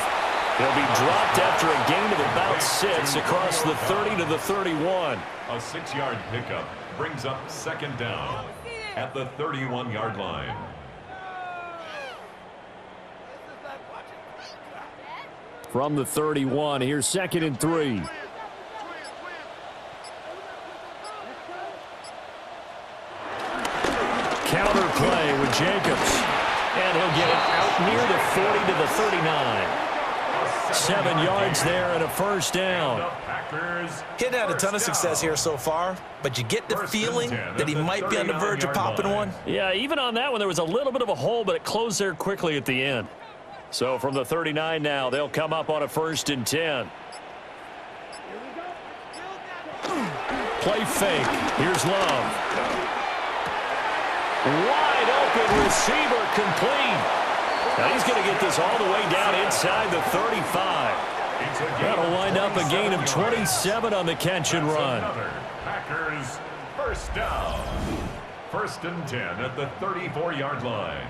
He'll be dropped after a gain of about 6 across the 30 to the 31. A 6-yard pickup brings up second down at the 31-yard line. From the 31, here's 2nd and 3. Counter play with Jacobs. And he'll get it out near the 40 to the 39. 7 yards there and a first down. He'd had a ton of success here so far, but you get the feeling that he might be on the verge of popping one. Yeah, even on that one, there was a little bit of a hole, but it closed there quickly at the end. So from the 39 now, they'll come up on a 1st and 10. Play fake. Here's Love. Wide open receiver complete. Now he's going to get this all the way down inside the 35. That'll wind up a gain of 27 on the catch and run. Packers first down. 1st and 10 at the 34-yard line.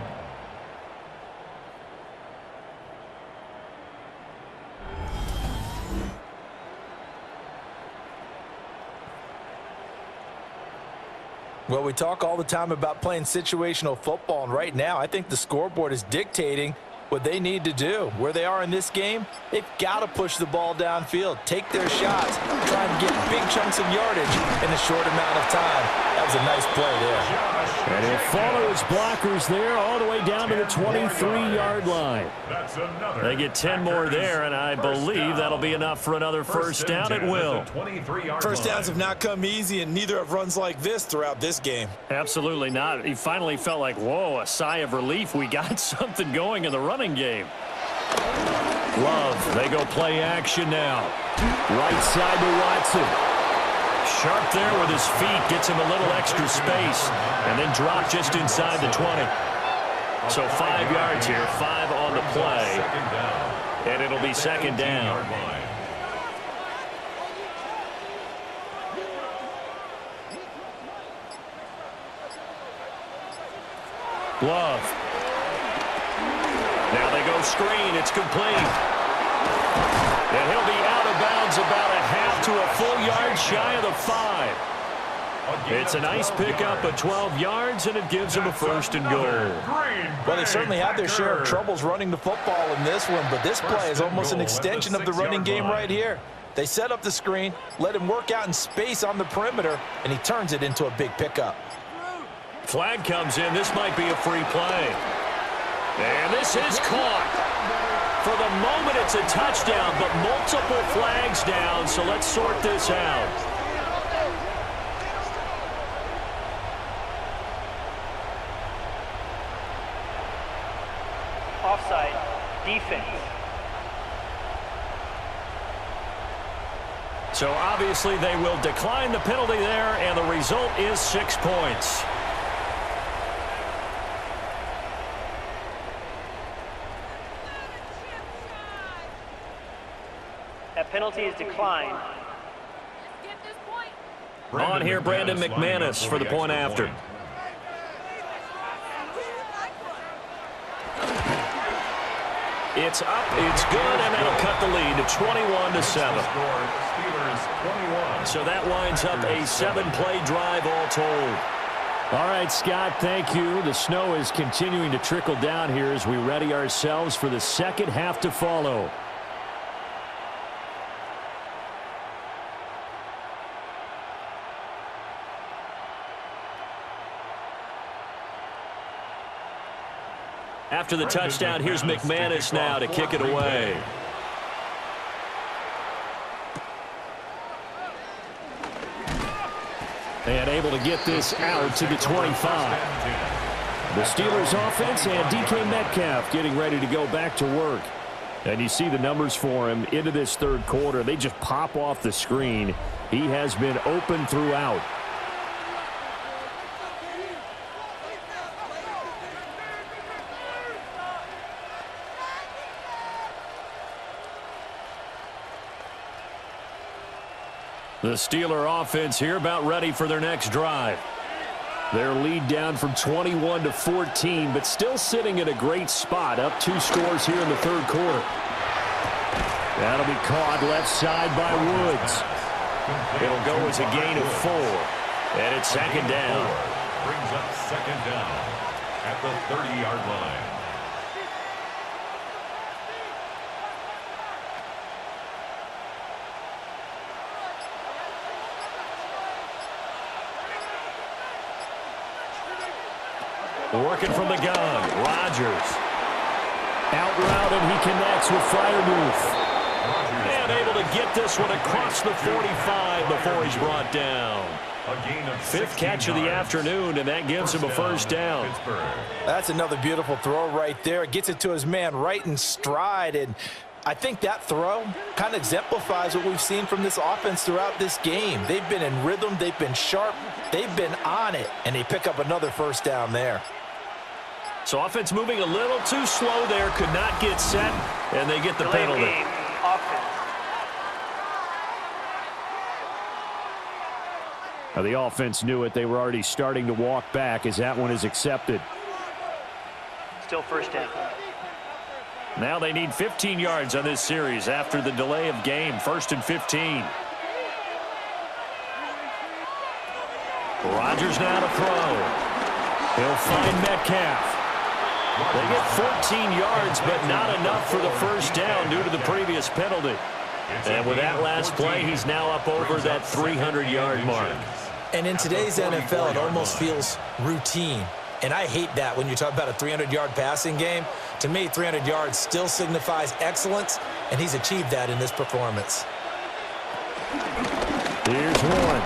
Well, we talk all the time about playing situational football, and right now I think the scoreboard is dictating what they need to do. Where they are in this game, they've got to push the ball downfield, take their shots, try and get big chunks of yardage in a short amount of time. That was a nice play there. And he'll follow his blockers there all the way down to the 23-yard line. They get 10 more there, and I believe that'll be enough for another first down at will. First downs have not come easy, and neither have runs like this throughout this game. Absolutely not. He finally felt like, whoa, a sigh of relief. We got something going in the running game. Love, they go play action now. Right side to Watson. Sharp there with his feet, gets him a little extra space, and then drop just inside the 20. So 5 yards here, 5 on the play, and it'll be second down. Glove. Now they go screen. It's complete. And he'll be out of bounds about a half to a full yard shy of the 5. It's a nice pickup of 12 yards, and it gives him a first and goal. Well, they certainly had their share of troubles running the football in this one, but this play is almost an extension of the running game right here. They set up the screen, let him work out in space on the perimeter, and he turns it into a big pickup. Flag comes in. This might be a free play. And this is caught. For the moment, it's a touchdown, but multiple flags down, so let's sort this out. Offside, defense. So obviously they will decline the penalty there, and the result is 6 points. That penalty is declined. On here, Brandon McManus for the point after. It's up, it's good, and that'll cut the lead to 21-7. So that winds up a 7-play drive all told. All right, Scott, thank you. The snow is continuing to trickle down here as we ready ourselves for the second half to follow. After the touchdown, here's McManus now to kick it away. And able to get this out to the 25. The Steelers offense and DK Metcalf getting ready to go back to work. And you see the numbers for him into this third quarter. They just pop off the screen. He has been open throughout. The Steeler offense here about ready for their next drive. Their lead down from 21 to 14, but still sitting at a great spot, up 2 scores here in the third quarter. That'll be caught left side by Woods. It'll go as a gain of 4, and it's second down. Brings up second down at the 30-yard line. Working from the gun, Rodgers. Out route, and he connects with Freiermuth. And able to get this one across the 45 before he's brought down. Fifth catch of the afternoon, and that gives him a first down. That's another beautiful throw right there. Gets it to his man right in stride, and I think that throw kind of exemplifies what we've seen from this offense throughout this game. They've been in rhythm, they've been sharp, they've been on it, and they pick up another first down there. So offense moving a little too slow there, could not get set, and they get the penalty. Game, offense. Now the offense knew it. They were already starting to walk back as that one is accepted. Still first down. Now they need 15 yards on this series after the delay of game. 1st and 15. Rodgers now to throw. He'll find Metcalf. They get 14 yards, but not enough for the first down due to the previous penalty. And with that last play, he's now up over that 300-yard mark. And in today's NFL, it almost feels routine. And I hate that when you talk about a 300-yard passing game. To me, 300 yards still signifies excellence, and he's achieved that in this performance. Here's one.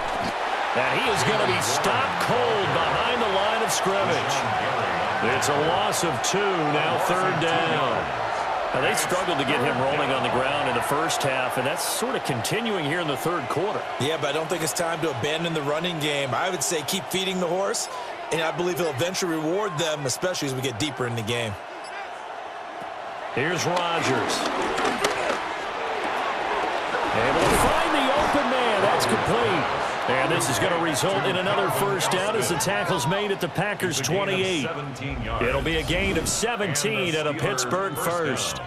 And he is going to be stopped cold behind the line of scrimmage. It's a loss of 2, now 3rd down. Now, they struggled to get him rolling on the ground in the first half, and that's sort of continuing here in the third quarter. Yeah, but I don't think it's time to abandon the running game. I would say keep feeding the horse and I believe he'll eventually reward them, especially as we get deeper in the game. Here's Rodgers. Able to find the open man. That's complete. And this is going to result in another first down as the tackle's made at the Packers' 28. It'll be a gain of 17 at a Pittsburgh first.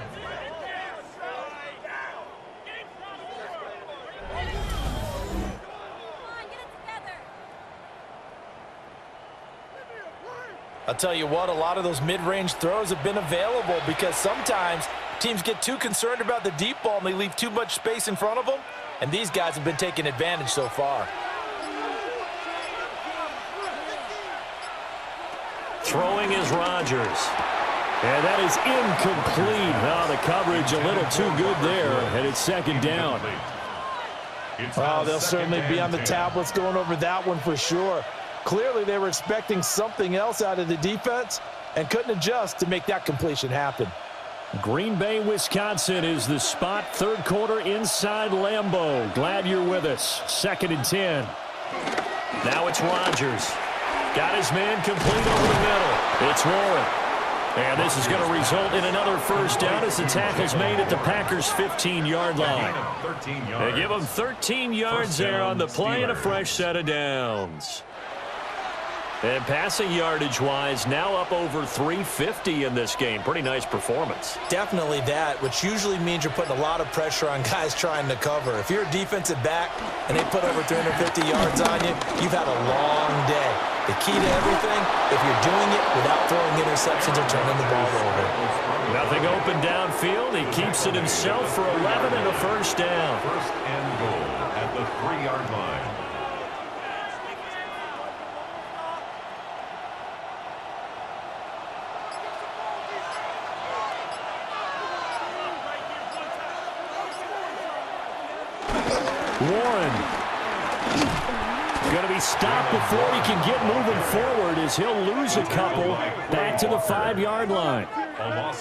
I'll tell you what, a lot of those mid-range throws have been available because sometimes teams get too concerned about the deep ball and they leave too much space in front of them, and these guys have been taking advantage so far. Throwing is Rodgers. And that is incomplete. Oh, the coverage a little too good there, and it's second down. Oh, they'll certainly be on the tablets going over that one for sure. Clearly, they were expecting something else out of the defense and couldn't adjust to make that completion happen. Green Bay, Wisconsin is the spot. Third quarter inside Lambeau. Glad you're with us. 2nd and 10. Now it's Rodgers. Got his man complete over the middle. It's Warren. And this is going to result in another first down as the tackle's made at the Packers' 15-yard line. They give them 13 yards there on the play and a fresh set of downs. And passing yardage-wise, now up over 350 in this game. Pretty nice performance. Definitely that, which usually means you're putting a lot of pressure on guys trying to cover. If you're a defensive back and they put over 350 yards on you, you've had a long day. The key to everything, if you're doing it without throwing interceptions or turning the ball over. Nothing open downfield. He keeps it himself for 11 and a first down. First and goal at the 3-yard line. Warren going to be stopped before he can get moving forward as he'll lose a couple back to the 5-yard line.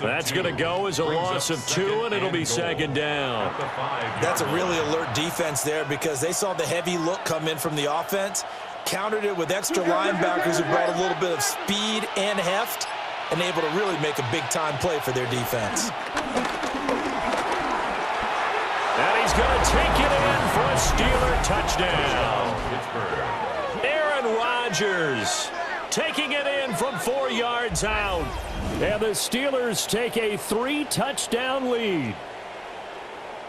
That's going to go as a loss of 2, and it'll be second down. That's a really alert defense there because they saw the heavy look come in from the offense, countered it with extra linebackers who brought a little bit of speed and heft, and able to really make a big-time play for their defense. And he's going to take it in for a Steeler touchdown. Aaron Rodgers taking it in from 4 yards out. And the Steelers take a 3-touchdown lead.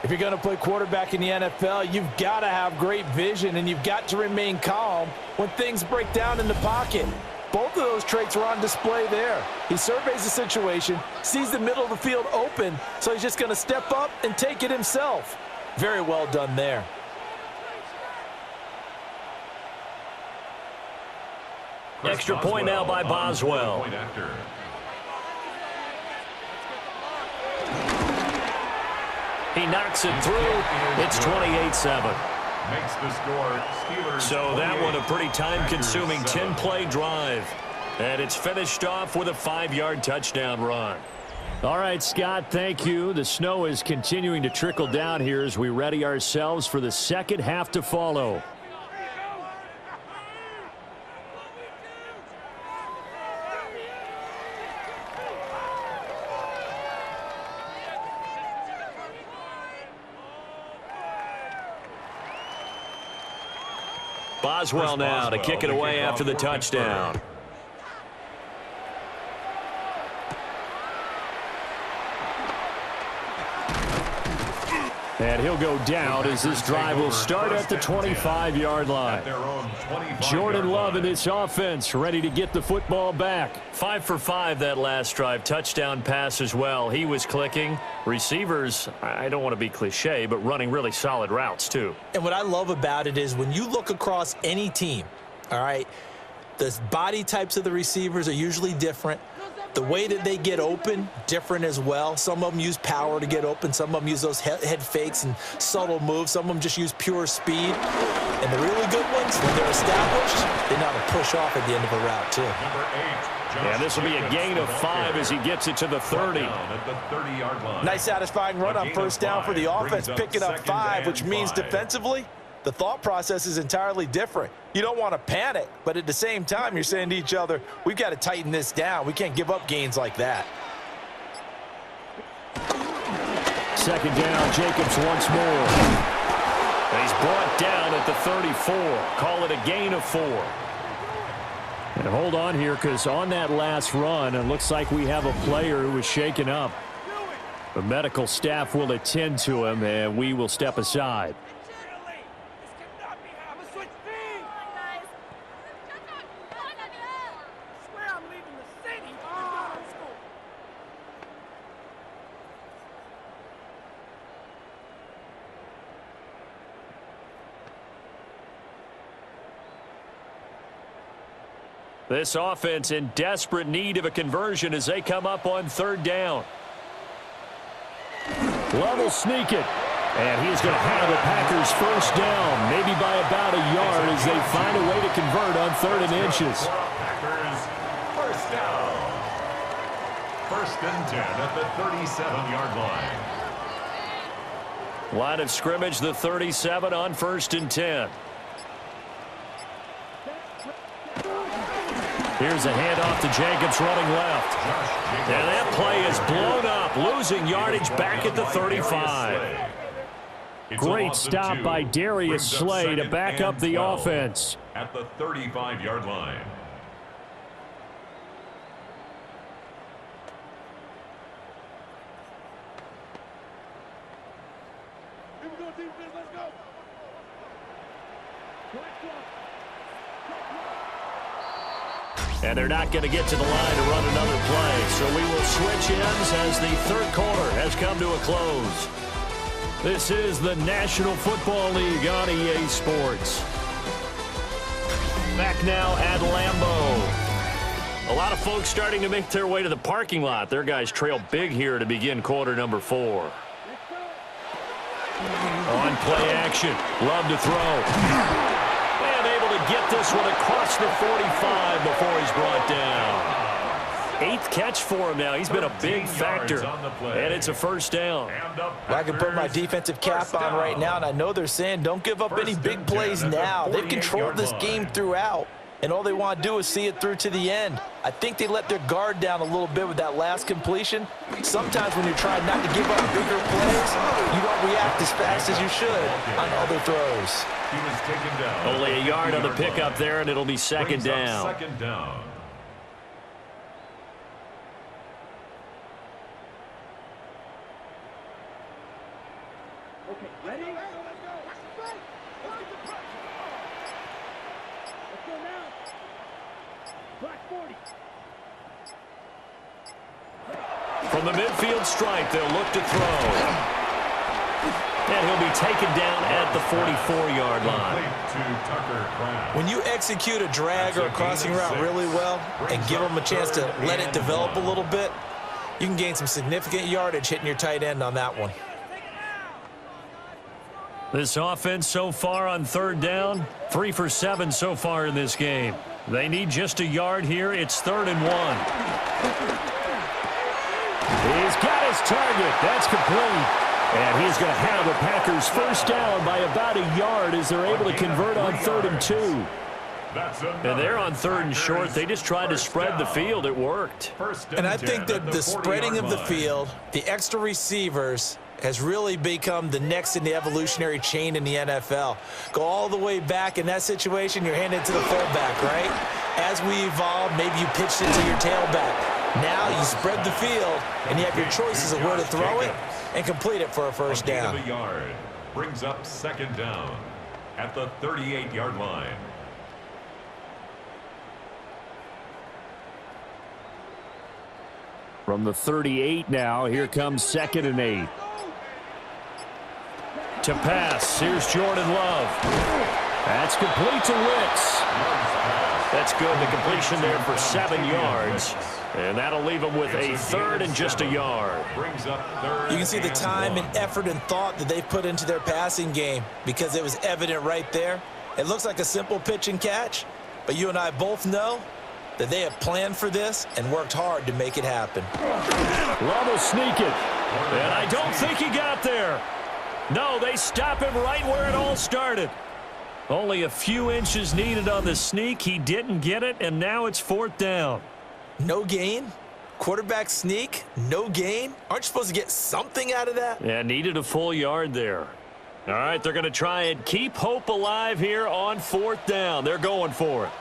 If you're going to play quarterback in the NFL, you've got to have great vision, and you've got to remain calm when things break down in the pocket. Both of those traits were on display there. He surveys the situation, sees the middle of the field open, so he's just going to step up and take it himself. Very well done there. Extra point now by Boswell. He knocks it through. It's 28-7. Makes the score Steelers. So that one a pretty time-consuming 10-play drive. And it's finished off with a 5-yard touchdown run. All right, Scott, thank you. The snow is continuing to trickle down here as we ready ourselves for the second half to follow. Boswell now to kick it away after the touchdown. And he'll go down as this drive will start at the 25-yard line. Jordan Love in this offense ready to get the football back. 5 for 5 that last drive. Touchdown pass as well. He was clicking. Receivers, I don't want to be cliche, but running really solid routes too. And what I love about it is when you look across any team, all right, the body types of the receivers are usually different. The way that they get open, different as well. Some of them use power to get open. Some of them use those head fakes and subtle moves. Some of them just use pure speed. And the really good ones, when they're established, they know how to push off at the end of a route, too. And this will be a gain of 5 as he gets it to the 30. Nice satisfying run on first down for the offense, picking up 5, which means defensively, the thought process is entirely different. You don't want to panic, but at the same time, you're saying to each other, we've got to tighten this down. We can't give up gains like that. Second down, Jacobs once more. He's brought down at the 34. Call it a gain of 4. And hold on here, because on that last run, it looks like we have a player who was shaken up. The medical staff will attend to him, and we will step aside. This offense in desperate need of a conversion as they come up on third down. Love will sneak it. And he's going to have the Packers first down, maybe by about a yard as they find a way to convert on 3rd and inches. Packers first down. 1st and 10 at the 37-yard line. Line of scrimmage, the 37 on 1st and 10. Here's a handoff to Jacobs running left. And that play is blown up, losing yardage back at the 35. Great stop by Darius Slay to back up the offense. At the 35-yard line. And they're not going to get to the line to run another play. So we will switch ends as the 3rd quarter has come to a close. This is the National Football League on EA Sports. Back now at Lambeau. A lot of folks starting to make their way to the parking lot. Their guys trail big here to begin quarter number 4. On play action. Love to throw. Get this one across the 45 before he's brought down. 8th catch for him now. He's been a big factor. And it's a first down. I can put my defensive cap on right now, and I know they're saying don't give up any big plays now. They've controlled this game throughout, and all they want to do is see it through to the end. I think they let their guard down a little bit with that last completion. Sometimes when you're trying not to give up bigger plays, you don't react as fast as you should on other throws. He was taken down. Only a yard on the pickup there, and it'll be second down. Second down. Okay, ready? Let's go. Let's go now. Black 40. From the midfield stripe, they'll look to throw. And he'll be taken down at the 44-yard line. When you execute a drag or a crossing route really well and give them a chance to let it develop a little bit, you can gain some significant yardage hitting your tight end on that one. This offense so far on 3rd down, 3 for 7 so far in this game. They need just a yard here. It's 3rd and 1. He's got his target. That's complete. And he's going to have the Packers first down by about a yard as they're able to convert on 3rd and 2. And they're on 3rd and short. They just tried to spread the field. It worked. And I think that the spreading of the field, the extra receivers, has really become the next in the evolutionary chain in the NFL. Go all the way back in that situation, you're handed to the fullback, right? As we evolve, maybe you pitched it to your tailback. Now you spread the field, and you have your choices of where to throw it and complete it for a first down. A yard brings up second down at the 38-yard line. From the 38 now, here comes 2nd and 8. To pass, here's Jordan Love. That's complete to Wicks. That's good. The completion there for 7 yards. And that'll leave him with a 3rd and just a yard. You can see the time and effort and thought that they've put into their passing game because it was evident right there. It looks like a simple pitch and catch, but you and I both know that they have planned for this and worked hard to make it happen. Love will sneak it. And I don't think he got there. No, they stop him right where it all started. Only a few inches needed on the sneak. He didn't get it, and now it's 4th down. No gain? Quarterback sneak? No gain? Aren't you supposed to get something out of that? Yeah, needed a full yard there. All right, they're going to try and keep hope alive here on 4th down. They're going for it.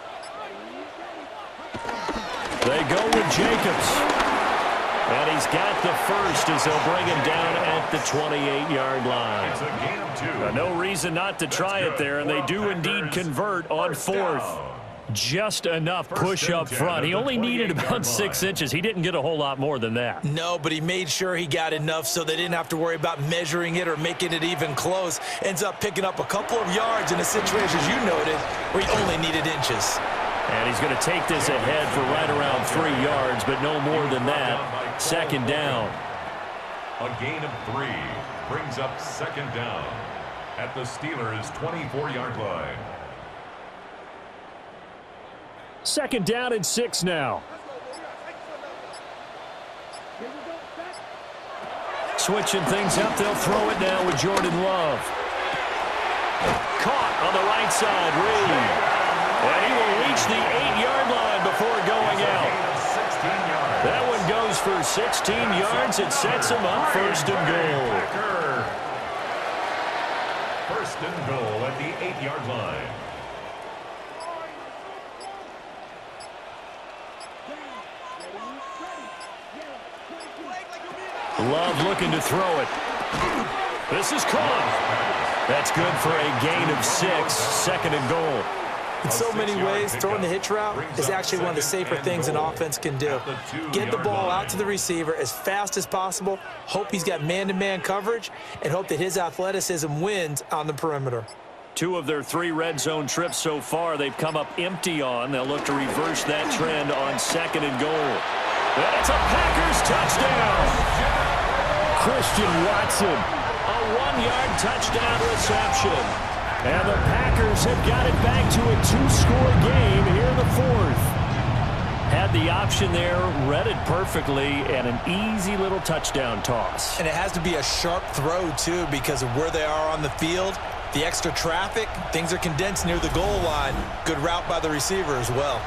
They go with Jacobs. And he's got the first as they'll bring him down at the 28-yard line. It's a gain of 2. No reason not to try it there, and they do indeed convert on 4th. Just enough push up front. He only needed about 6 inches. He didn't get a whole lot more than that. No, but he made sure he got enough so they didn't have to worry about measuring it or making it even close. Ends up picking up a couple of yards in a situation, as you noted, where he only needed inches. And he's going to take this ahead for right around 3 yards, but no more than that. 2nd down. A gain of 3 brings up 2nd down at the Steelers' 24-yard line. 2nd down and 6 now. Switching things up, they'll throw it now with Jordan Love. Caught on the right side, Reed. And he will reach the 8-yard line before going out. That one goes for 16 yards. It sets him up 1st and goal. 1st and goal at the 8-yard line. Love looking to throw it. This is caught. That's good for a gain of 6. 2nd and goal. In so many ways, throwing the hitch route is actually one of the safer things an offense can do. Get the ball out to the receiver as fast as possible, hope he's got man-to-man coverage, and hope that his athleticism wins on the perimeter. 2 of their 3 red zone trips so far they've come up empty on. They'll look to reverse that trend on 2nd and goal. That's a Packers touchdown. Christian Watson. A 1-yard touchdown reception. And the Packers have got it back to a 2-score game here in the 4th. Had the option there, read it perfectly, and an easy little touchdown toss. And it has to be a sharp throw, too, because of where they are on the field. The extra traffic, things are condensed near the goal line. Good route by the receiver as well.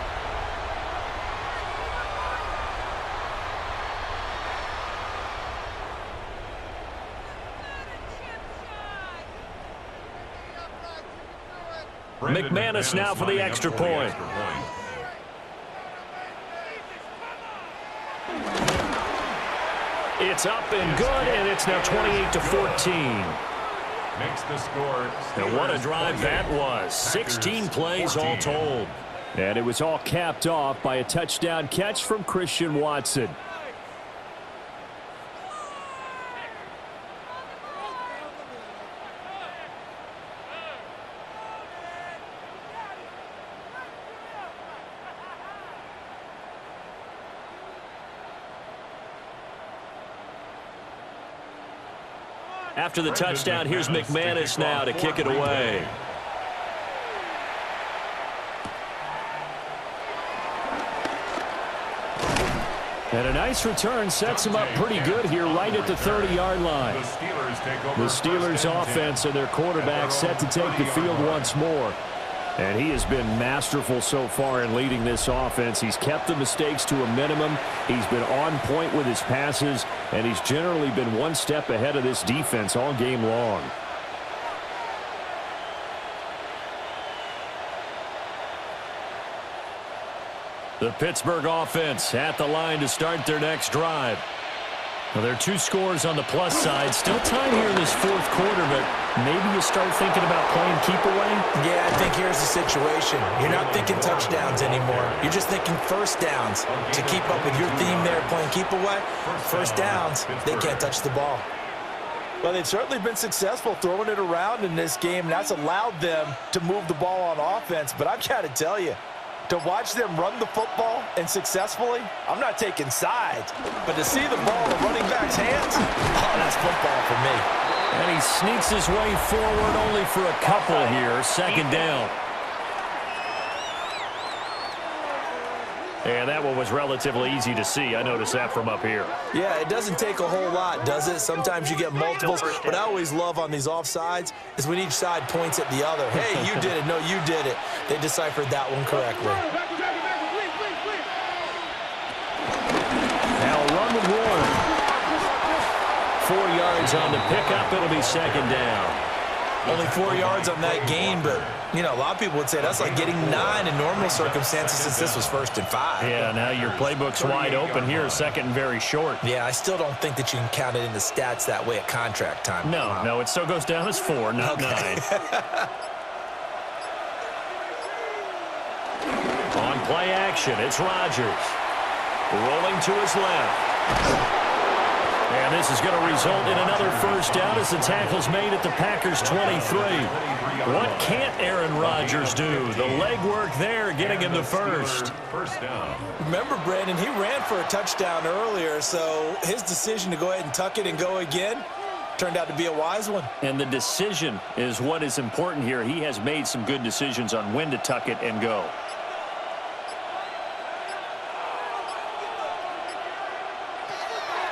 McManus now for the extra point. It's up and good, and it's now 28-14. Makes the score. And what a drive that was. 16 plays all told. And it was all capped off by a touchdown catch from Christian Watson. After the touchdown, here's McManus now to kick it away. And a nice return sets him up pretty good here right at the 30-yard line. The Steelers offense and their quarterback set to take the field once more. And he has been masterful so far in leading this offense. He's kept the mistakes to a minimum. He's been on point with his passes, and he's generally been one step ahead of this defense all game long. The Pittsburgh offense at the line to start their next drive. Well, there are 2 scores on the plus side. Still time here in this 4th quarter, but maybe you start thinking about playing keep away? Yeah, I think here's the situation. You're not thinking touchdowns anymore. You're just thinking first downs. To keep up with your theme there, playing keep away, first downs, they can't touch the ball. Well, they've certainly been successful throwing it around in this game, and that's allowed them to move the ball on offense. But I've got to tell you, to watch them run the football and successfully, I'm not taking sides. But to see the ball in the running back's hands, oh, that's football for me. And he sneaks his way forward only for a couple here. 2nd down. And that one was relatively easy to see. I noticed that from up here. Yeah, it doesn't take a whole lot, does it? Sometimes you get multiples. What I always love on these offsides is when each side points at the other. Hey, you did it. No, you did it. They deciphered that one correctly. Now run with one. 4 yards on the pickup. It'll be second down. Only 4 yards on that gain, but, you know, a lot of people would say that's like getting 9 in normal circumstances since this was 1st and 5. Yeah, now your playbook's wide open here, second and very short. Yeah, I still don't think that you can count it in the stats that way at contract time. No, it still goes down as 4, not 9. On play action, it's Rodgers. Rolling to his left. And this is going to result in another first down as the tackle's made at the Packers' 23. What can't Aaron Rodgers do? The legwork there getting him the first. Remember, Brandon, he ran for a touchdown earlier, so his decision to go ahead and tuck it and go again turned out to be a wise one. And the decision is what is important here. He has made some good decisions on when to tuck it and go.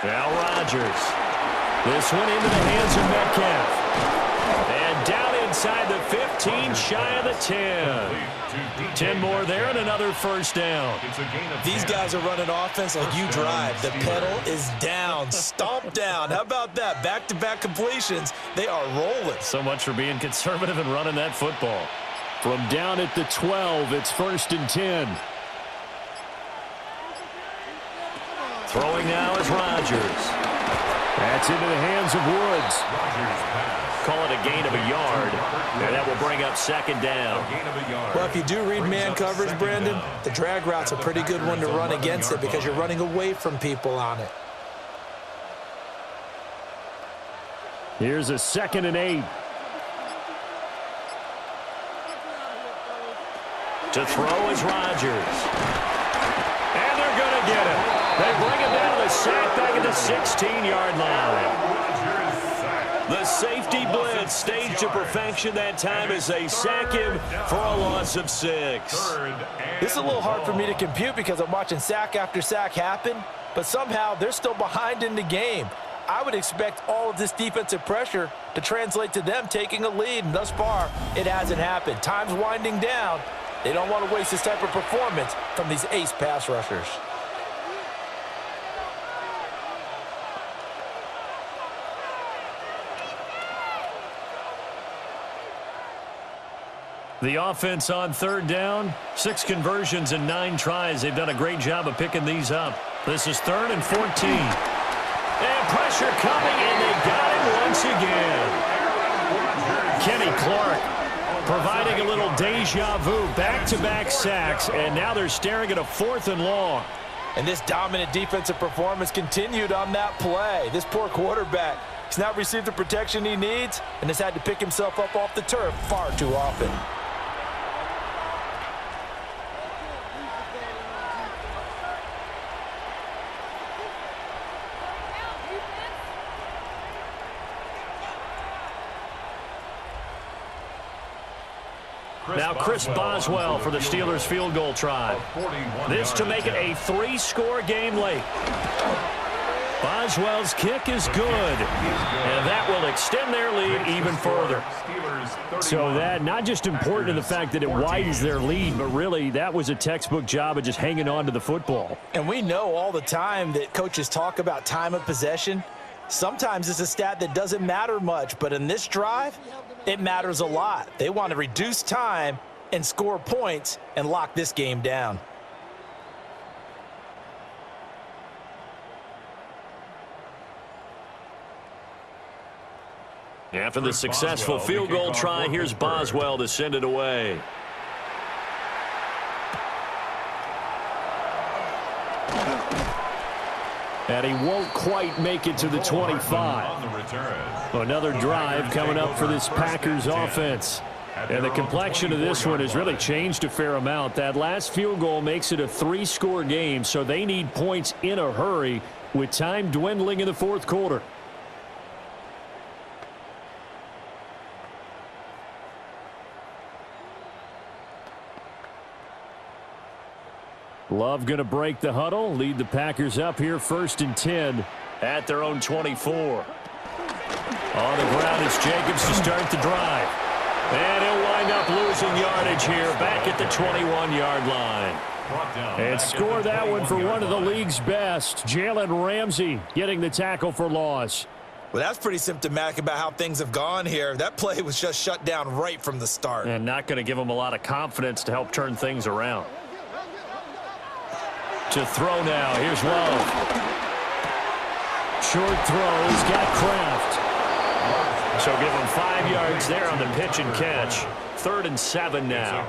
Now Rodgers. This one into the hands of Metcalf. And down inside the 15, shy of the 10. 10 more there and another first down. These guys are running offense like you drive. The pedal is down, stomp down. How about that? Back-to-back completions. They are rolling. So much for being conservative and running that football. From down at the 12, it's 1st and 10. Throwing now is Rodgers. That's into the hands of Woods. Call it a gain of a yard, and that will bring up second down. Well, if you do read man coverage, Brandon, the drag route's a pretty good one to run against it because you're running away from people on it. Here's a 2nd and 8. To throw is Rodgers. And they're going to get it. They bring him down the sack back at the 16-yard line. The safety blitz staged to perfection that time as they sack him for a loss of 6. This is a little hard for me to compute because I'm watching sack after sack happen, but somehow they're still behind in the game. I would expect all of this defensive pressure to translate to them taking a lead, and thus far, it hasn't happened. Time's winding down. They don't want to waste this type of performance from these ace pass rushers. The offense on 3rd down, 6 conversions and 9 tries. They've done a great job of picking these up. This is 3rd and 14. And pressure coming, and they got him once again. Kenny Clark providing a little deja vu, back-to-back sacks, and now they're staring at a 4th and long. And this dominant defensive performance continued on that play. This poor quarterback has not received the protection he needs and has had to pick himself up off the turf far too often. Now Chris Boswell for the Steelers field goal try. This to make it a 3-score game late. Boswell's kick is good, and that will extend their lead even further. So that not just important in the fact that it widens their lead, but really that was a textbook job of just hanging on to the football. And we know all the time that coaches talk about time of possession. Sometimes it's a stat that doesn't matter much, but in this drive, it matters a lot. They want to reduce time and score points and lock this game down. After the successful field goal try, here's Boswell to send it away. And he won't quite make it to the 25. Another drive coming up for this Packers offense. And the complexion of this one has really changed a fair amount. That last field goal makes it a 3-score game, so they need points in a hurry with time dwindling in the 4th quarter. Love going to break the huddle, lead the Packers up here 1st and 10 at their own 24. On the ground, it's Jacobs to start the drive. And he'll wind up losing yardage here back at the 21-yard line. And score that one for one of the league's best. Jalen Ramsey getting the tackle for loss. Well, that's pretty symptomatic about how things have gone here. That play was just shut down right from the start. And not going to give him a lot of confidence to help turn things around. To throw now. Here's Love. Short throw. He's got Kraft. So give him 5 yards there on the pitch and catch. 3rd and 7 now.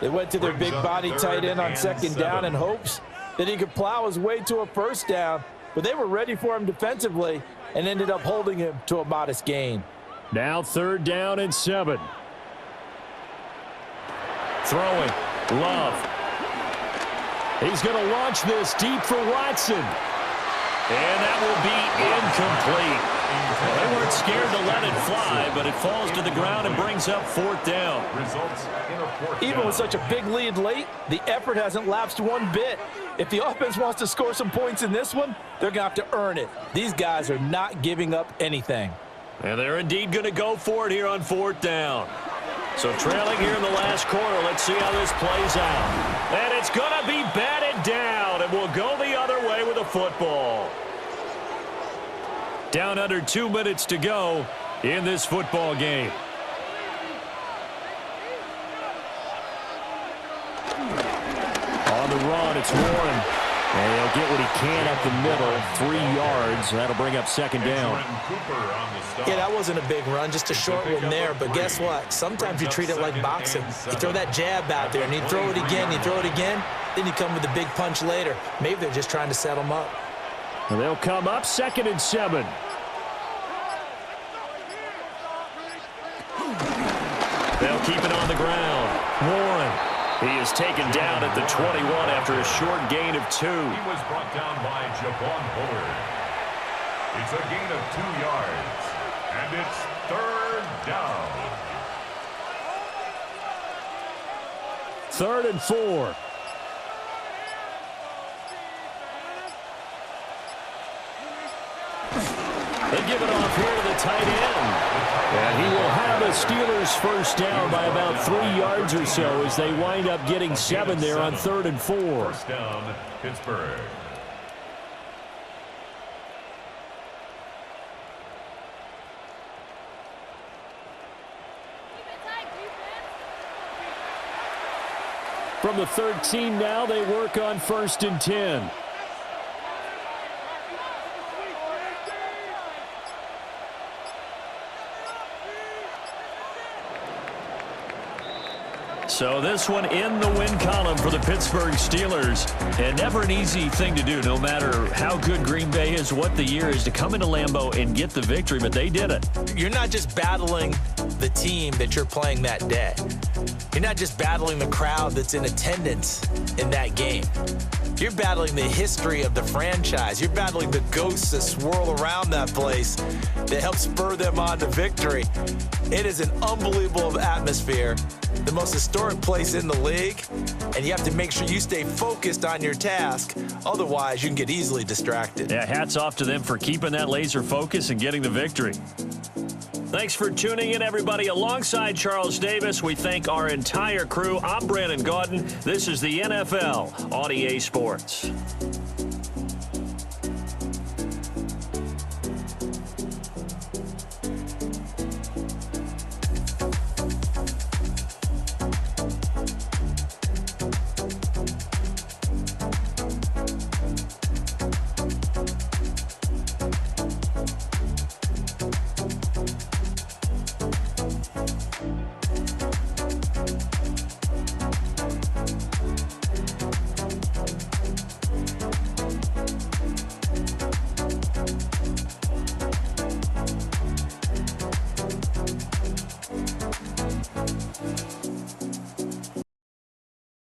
They went to their big body tight end on 2nd down in hopes that he could plow his way to a 1st down. But they were ready for him defensively and ended up holding him to a modest gain. Now 3rd down and 7. Throwing. Love. He's going to launch this deep for Watson. And that will be incomplete. They weren't scared to let it fly, but it falls to the ground and brings up 4th down. Even with such a big lead late, the effort hasn't lapsed one bit. If the offense wants to score some points in this one, they're going to have to earn it. These guys are not giving up anything. And they're indeed going to go for it here on 4th down. So trailing here in the last quarter, let's see how this plays out. And it's going to be batted down, and we'll go the other way with a football. Down under 2 minutes to go in this football game. On the run, it's Warren. And he'll get what he can up the middle, 3 yards. That'll bring up 2nd down. Yeah, that wasn't a big run, just a short one there. But guess what? Sometimes you treat it like boxing. You throw that jab out there, and you throw it again, then you come with a big punch later. Maybe they're just trying to set them up. And they'll come up 2nd and 7. They'll keep it on the ground. Warren. He is taken down at the 21 after a short gain of 2. He was brought down by Javon Bullard. It's a gain of 2 yards, and it's 3rd down. 3rd and 4. They give it off here to the tight end. And he will have the Steelers 1st down by about 3 yards or so as they wind up getting 7 there on 3rd and 4. 1st down, Pittsburgh. From the 13 now, they work on 1st and 10. So this one in the win column for the Pittsburgh Steelers. And never an easy thing to do, no matter how good Green Bay is, what the year is, to come into Lambeau and get the victory, but they did it. You're not just battling the team that you're playing that day. You're not just battling the crowd that's in attendance in that game. You're battling the history of the franchise. You're battling the ghosts that swirl around that place that help spur them on to victory. It is an unbelievable atmosphere, the most historic place in the league, and you have to make sure you stay focused on your task. Otherwise, you can get easily distracted. Yeah, hats off to them for keeping that laser focus and getting the victory. Thanks for tuning in, everybody. Alongside Charles Davis, we thank our entire crew. I'm Brandon Gaudin. This is the NFL on EA Sports.